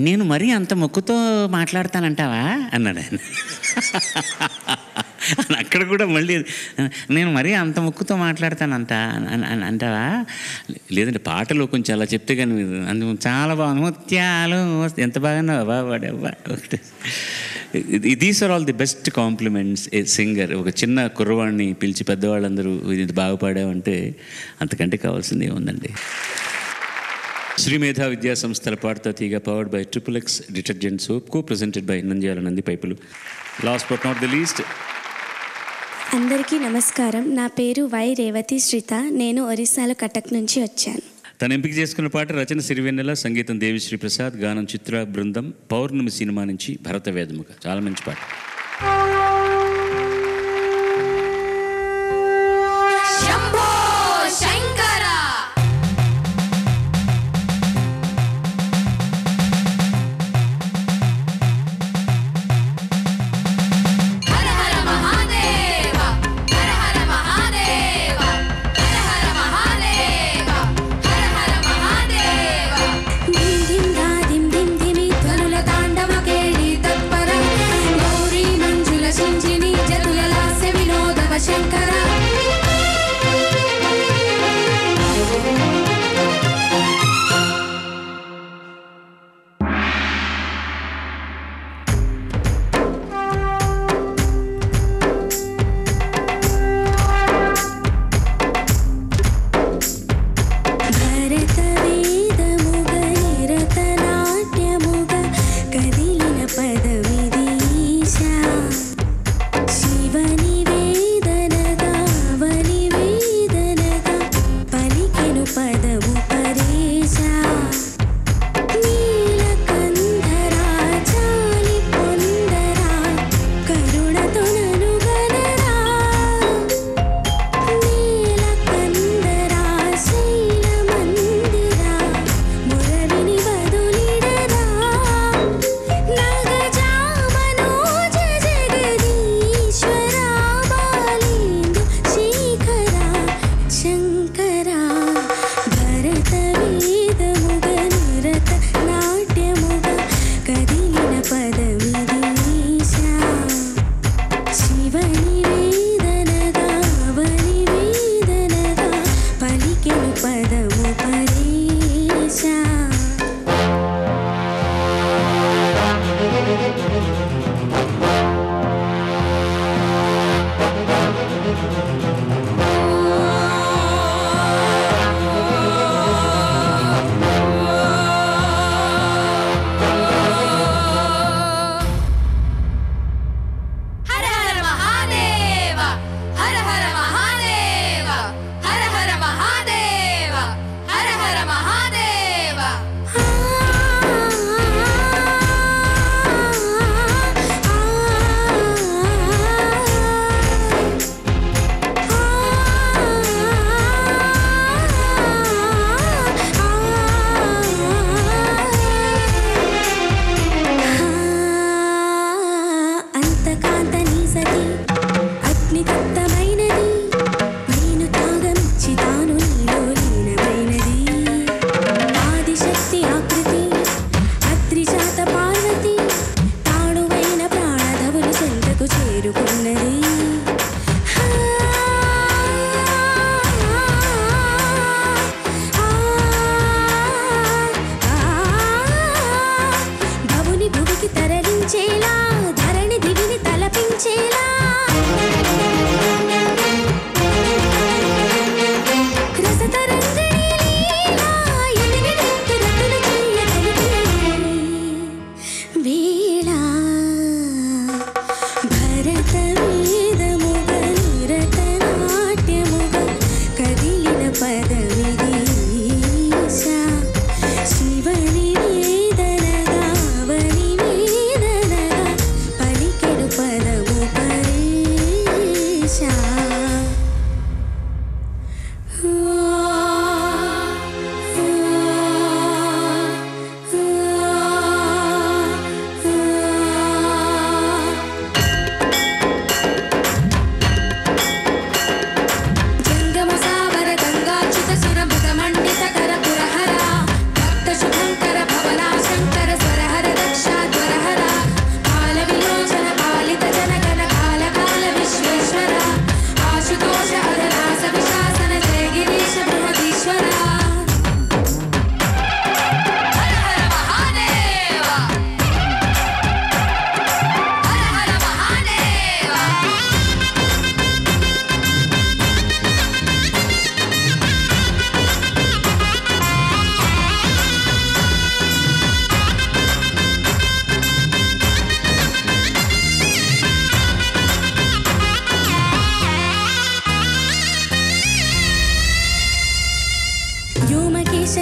నేను మరీ అంత మొక్కుతో మాట్లాడతానంటావా అన్నాడు ఆయన. అక్కడ కూడా మళ్ళీ నేను మరీ అంత మొక్కుతో మాట్లాడతానంట అంటావా, లేదంటే పాటలో కొంచెం అలా చెప్తే కానీ అందుకు చాలా బాగుంది, ముత్యాలు ఎంత బాగున్నావా వాడేవా. These are all the best compliments a singer. ఒక చిన్న కుర్రవాడిని పిలిచి పెద్దవాళ్ళందరూ ఇది బాగా పాడావంటే అంతకంటే కావాల్సింది ఏముందండి. శ్రీ మేధా విద్యా సంస్థల Padutha Theeyaga powered by XXX detergent soap, co presented by Nandyal Nandi పైపులు. Last but not the least. అందరికీ నమస్కారం. నా పేరు వై రేవతి శ్రీత. నేను ఒరిస్సాలో కటక్ నుంచి వచ్చాను. తను ఎంపిక చేసుకున్న పాట రచన సిరివెన్నెల, సంగీతం దేవిశ్రీ ప్రసాద్, గానం చిత్ర బృందం, పౌర్ణమి సినిమా నుంచి భరత వేదముఖ. చాలా మంచి పాట. దిం దిం దా దిం దిం దిమి ధ్వనుల తాండవ కేళి తత్పర గౌరీ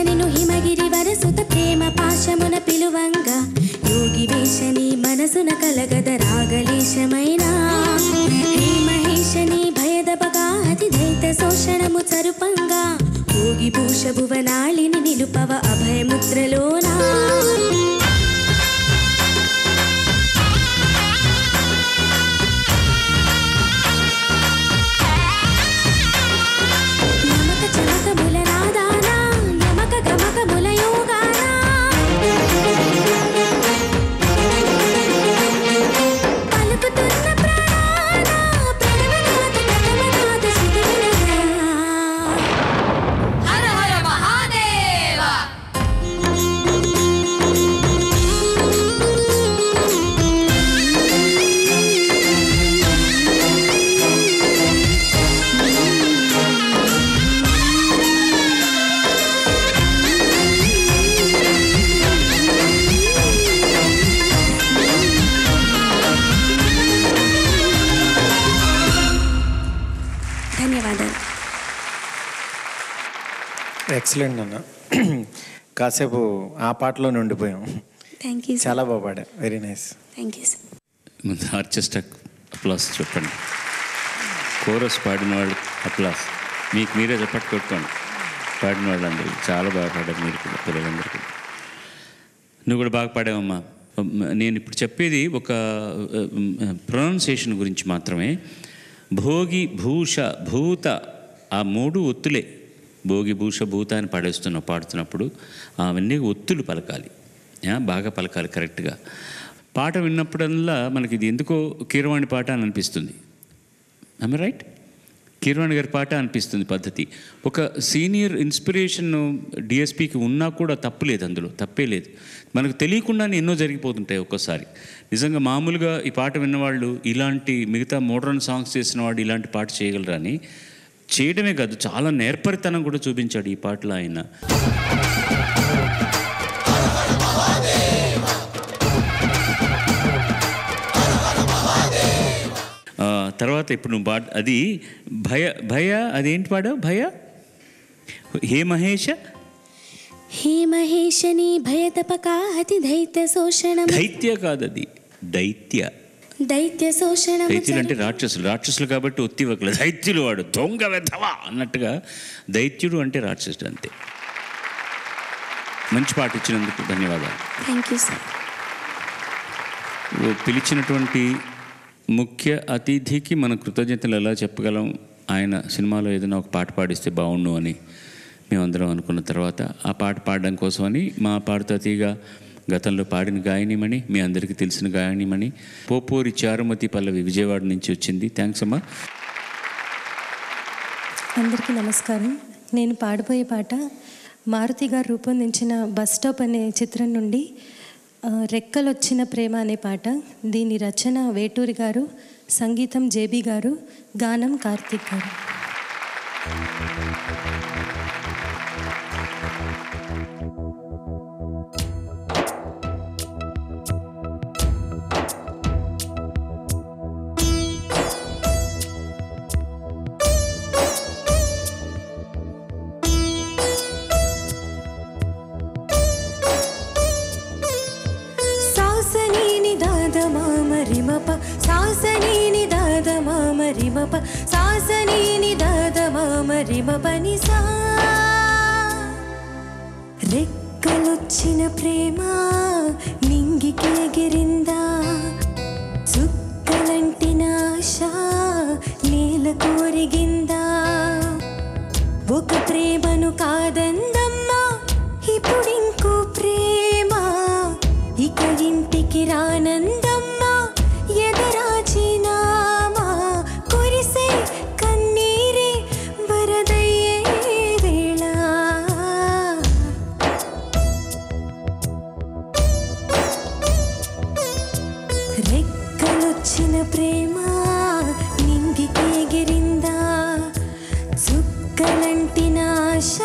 నిన్ను హిమగిరి వరసుత ప్రేమ పాశమున పిలువంగా యోగి వేషని మనసున కలగద రాగలేశమైనా హే మహేశని భయదపగా అతి దైత శోషణము చరుపంగా యోగి భూష భువనాళిని నిలుపవ అభయముద్రలోనా ఎక్సలెంట్ అన్న. కాసేపు ఆ పాటలోనే ఉండిపోయాం. Thank you. చాలా బాగా పాడా. Very nice. Thank you sir. ముందు ఆర్కెస్ట్రా అప్లాస్ చెప్పండి. కోరస్ పాడిన వాళ్ళు అప్లాస్. మీకు మీరే చెప్పట్టు కొట్టుకోండి. పాడిన వాళ్ళందరూ చాలా బాగా పాడారు. మీరు కూడా పిల్లలందరికీ. నువ్వు కూడా బాగా పాడావమ్మా. నేను ఇప్పుడు చెప్పేది ఒక ప్రొనౌన్సియేషన్ గురించి మాత్రమే. భోగి భూష భూత ఆ మూడు ఒత్తులే. భోగి భూష భూత అని పాడుతున్నప్పుడు అవన్నీ ఒత్తులు పలకాలి, బాగా పలకాలి కరెక్ట్గా. పాట విన్నప్పుడల్లా మనకి ఇది ఎందుకో కీరవాణి పాట అని అనిపిస్తుంది. I'm right? కీరవాణి గారి పాట అనిపిస్తుంది పద్ధతి. ఒక సీనియర్ ఇన్స్పిరేషన్ డిఎస్పికి ఉన్నా కూడా తప్పులేదు, అందులో తప్పే లేదు. మనకు తెలియకుండానే ఎన్నో జరిగిపోతుంటాయి ఒక్కోసారి. నిజంగా మామూలుగా ఈ పాట విన్నవాళ్ళు ఇలాంటి మిగతా మోడ్రన్ సాంగ్స్ చేసిన వాడు ఇలాంటి పాట చేయగలరని చేయడమే కాదు, చాలా నేర్పరితనం కూడా చూపించాడు ఈ పాటలో ఆయన. తర్వాత ఇప్పుడు నువ్వు అది భయ అదేంటి పాడావు? భయ హే మహేష హే మహేశని భయతపకాహతి దైత్య శోషణం. దైత్య కాదు, అది దైత్య. దైత్య శోషణం. దైత్యులు అంటే రాక్షసులు కాబట్టి ఒత్తివ్వకలేదు. దైత్యులు వాడు దొంగ వెధవా అన్నట్టుగా, దైత్యుడు అంటే రాక్షసుడు అంతే. మంచి పాట ఇచ్చినందుకు ధన్యవాదాలు. Thank you sir. పిలిచినటువంటి ముఖ్య అతిథికి మన కృతజ్ఞతలు ఎలా చెప్పగలం? ఆయన సినిమాలో ఏదైనా ఒక పాట పాడిస్తే బాగుండు అని మేమందరం అనుకున్న తర్వాత ఆ పాట పాడడం కోసమని మా పాడుతా తీగ గతంలో పాడిన గాయనిమణి, మీ అందరికీ తెలిసిన గాయనిమణి పోపోరి చారుమతి పల్లవి విజయవాడ నుంచి వచ్చింది. థ్యాంక్స్ అమ్మా. అందరికీ నమస్కారం. నేను పాడబోయే పాట మారుతి గారు రూపొందించిన బస్ స్టాప్ అనే చిత్రం నుండి రెక్కలొచ్చిన ప్రేమ అనే పాట. దీని రచన వేటూరి గారు, సంగీతం జేబీ గారు, గానం కార్తీక్ గారు. సాసనీని దాద మామరిమప సాసనీని దాద మామరిమపనిసా. రెక్కలొచ్చిన ప్రేమ నింగికి ఎగిరిందా, చుక్కలంటిన ఆశ నేల కోరిగిందా. ఒక ప్రేమను కాదందమ్మా ఇప్పుడింకో ప్రేమ, ఇక ఇంటికి రానందమ్మా ఎదరాచినామా. కురిసే కన్నీరే వరదయ్యే వేళ, రెక్కలొచ్చిన ప్రేమ నింగికి ఎగిరిందా, చుక్కలంటిన ఆశ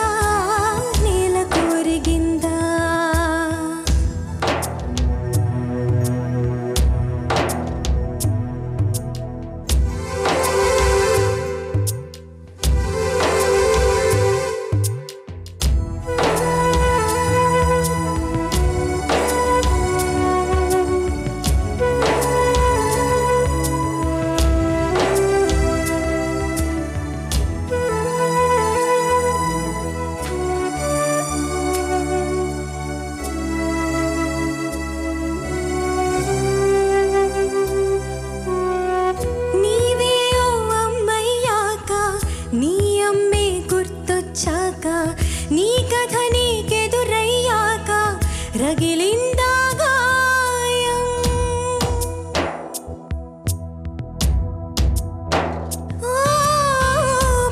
బాధ నీకెదురయ్యాక రగిలిందా గాయం.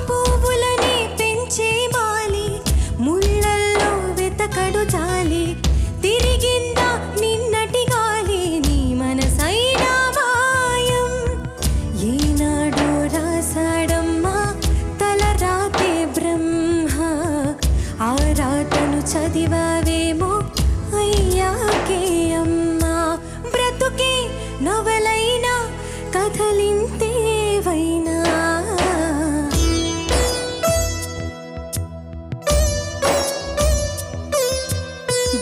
పువ్వులని పెంచే బాలి ముళ్ళల్లో వెతకడు జాలి. తిరిగిందా నిన్నటి గాలి నీ మనసైనా మాయం. ఏనాడో రాసాడమ్మా తల రాతే బ్రహ్మ. ఆ రాతను చదివావేమో అయ్యాకే అమ్మా. బ్రతుకే నవలైనా కథలింతేవైనా.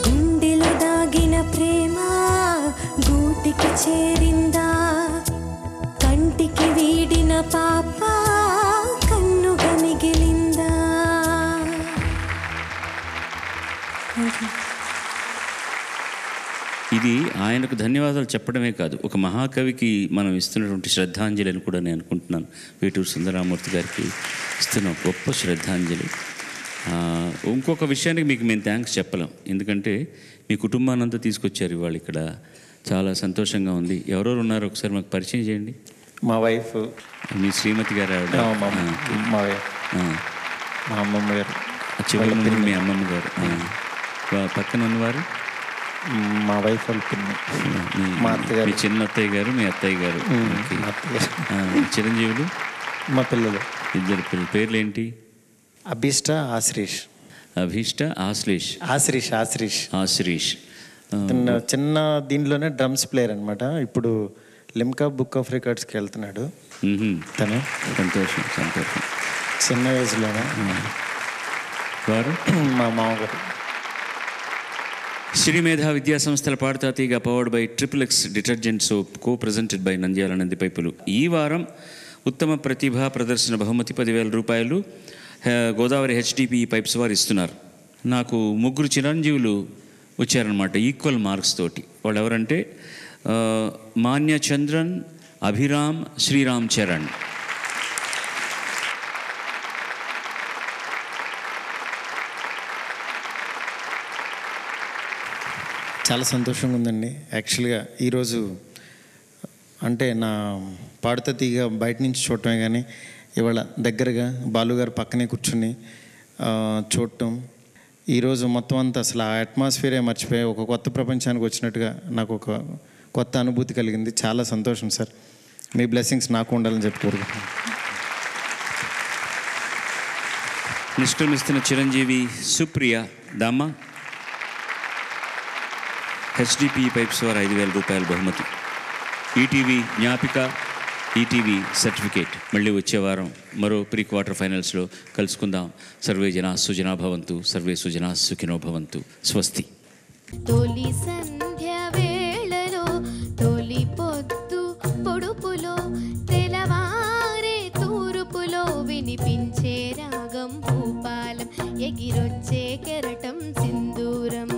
గుండెలో దాగిన ప్రేమ గూటికి చేరిందా. కంటికి వీడిన పాప కన్నుగా మిగిలిందా. ఇది ఆయనకు ధన్యవాదాలు చెప్పడమే కాదు, ఒక మహాకవికి మనం ఇస్తున్నటువంటి శ్రద్ధాంజలి అని కూడా నేను అనుకుంటున్నాను. వేటూరు సుందరరామూర్తి గారికి ఇస్తున్న గొప్ప శ్రద్ధాంజలి. ఇంకొక విషయానికి మీకు మేము థ్యాంక్స్ చెప్పలేం, ఎందుకంటే మీ కుటుంబానంతా తీసుకొచ్చారు ఇవాళ ఇక్కడ. చాలా సంతోషంగా ఉంది. ఎవరెవరు ఉన్నారు ఒకసారి మాకు పరిచయం చేయండి. మా వైఫ్, మీ శ్రీమతి గారు ఆవిడ, మా అమ్మమ్మ గారు, చివరి ముందు మీ అమ్మమ్మ గారు, పక్కన ఉన్నవారు మా వైఫ్ వాళ్ళ పిన్ని, మా అత్తగారు, మీ చిన్న అత్తయ్య గారు, మీ అత్తయ్య గారు, చిరంజీవులు మా పిల్లలు, ఇద్దరు పిల్లలు. పేర్లు ఏంటి? అభిష్ట, ఆశ్రీష్. అభిష్ట, ఆశ్లేష్, ఆశ్రీష్ ఆశ్రీష్ ఆశ్రీష్. చిన్న దీంట్లోనే డ్రమ్స్ ప్లేయర్ అనమాట. ఇప్పుడు లిమ్కా బుక్ ఆఫ్ రికార్డ్స్కి వెళ్తున్నాడు తను. సంతోషం సంతోషం. చిన్న వయసులోనే. వారు మా మామగారు. శ్రీ మేధా విద్యా సంస్థల Padutha Theeyaga powered by XXX detergent soap, co presented by Nandyal Nandi పైపులు. ఈ వారం ఉత్తమ ప్రతిభా ప్రదర్శన బహుమతి 10,000 రూపాయలు గోదావరి HDPE పైప్స్ వారు ఇస్తున్నారు. నాకు 3 చిరంజీవులు వచ్చారనమాట, ఈక్వల్ మార్క్స్ తోటి. వాళ్ళు ఎవరంటే మాన్య చంద్రన్, అభిరామ్, శ్రీరామ్ చరణ్. చాలా సంతోషంగా ఉందండి. యాక్చువల్గా ఈరోజు అంటే నా పాడుతా తీగ బయట నుంచి చూడటమే కానీ ఇవాళ దగ్గరగా బాలుగారు పక్కనే కూర్చుని చూడటం, ఈరోజు మొత్తం అంతా అసలు ఆ అట్మాస్ఫియరే మర్చిపోయి ఒక కొత్త ప్రపంచానికి వచ్చినట్టుగా నాకు ఒక కొత్త అనుభూతి కలిగింది. చాలా సంతోషం సార్. మీ బ్లెస్సింగ్స్ నాకు ఉండాలని చెప్పి కోరుకుంటున్నాను. నిష్క్రమిస్తున్న చిరంజీవి సుప్రియ దామ్మ, HDPE పైప్స్ వారు 5,000 రూపాయల బహుమతి. ఈటీవీ జ్ఞాపిక, ఈటీవీ సర్టిఫికేట్. మళ్ళీ వచ్చే వారం మరో ప్రీ క్వార్టర్ ఫైనల్స్లో కలుసుకుందాం. సర్వే జనా సుజనా భవంతు, సర్వే సుజనా సుఖినో భవంతు. స్వస్తి. తొలి సంధ్య వేళలో, తొలి పొద్దు పొడుపులో, తెలవారే తూర్పులో వినిపించే రాగం భూపాలం, ఎగిరొచ్చే కెరటం సింధూరం.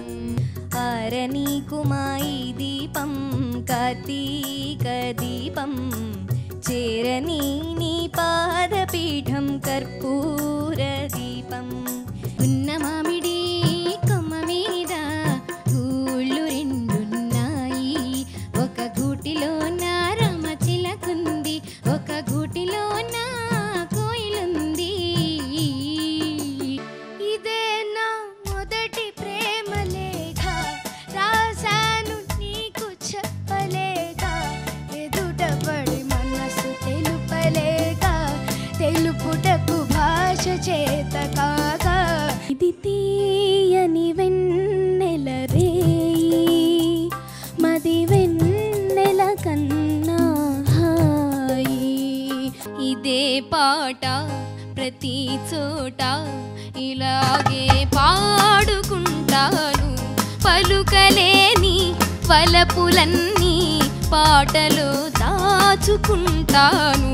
ఆరని కుమాయి దీపం, కార్తీక దీపం, చేరని నీ పాదపీఠం కర్పూర దీపం. ఉన్న మామిడి కొమ్మ మీద ఊళ్ళు రెండున్నాయి, ఒక గూటిలో నా రామచిలకుంది, ఒక గూటిలో నా కోయిలుంది. ఇదే నా మొదటి ప్రేమ లేఖ, రాశాను నీకు చెప్పలేక, ఎదుటపడి మనసు తెలుపలేక, తెలుపుటకు భాష చేత కాక. ఇది తీయని వెన్నెల రేయి, మది వెన్నెల కన్నా హాయి. ఇదే పాట ప్రతి చోట ఇలాగే పాడుకుంటాను, పలుకలేని వలపులన్నీ పాటలో దాచుకుంటాను.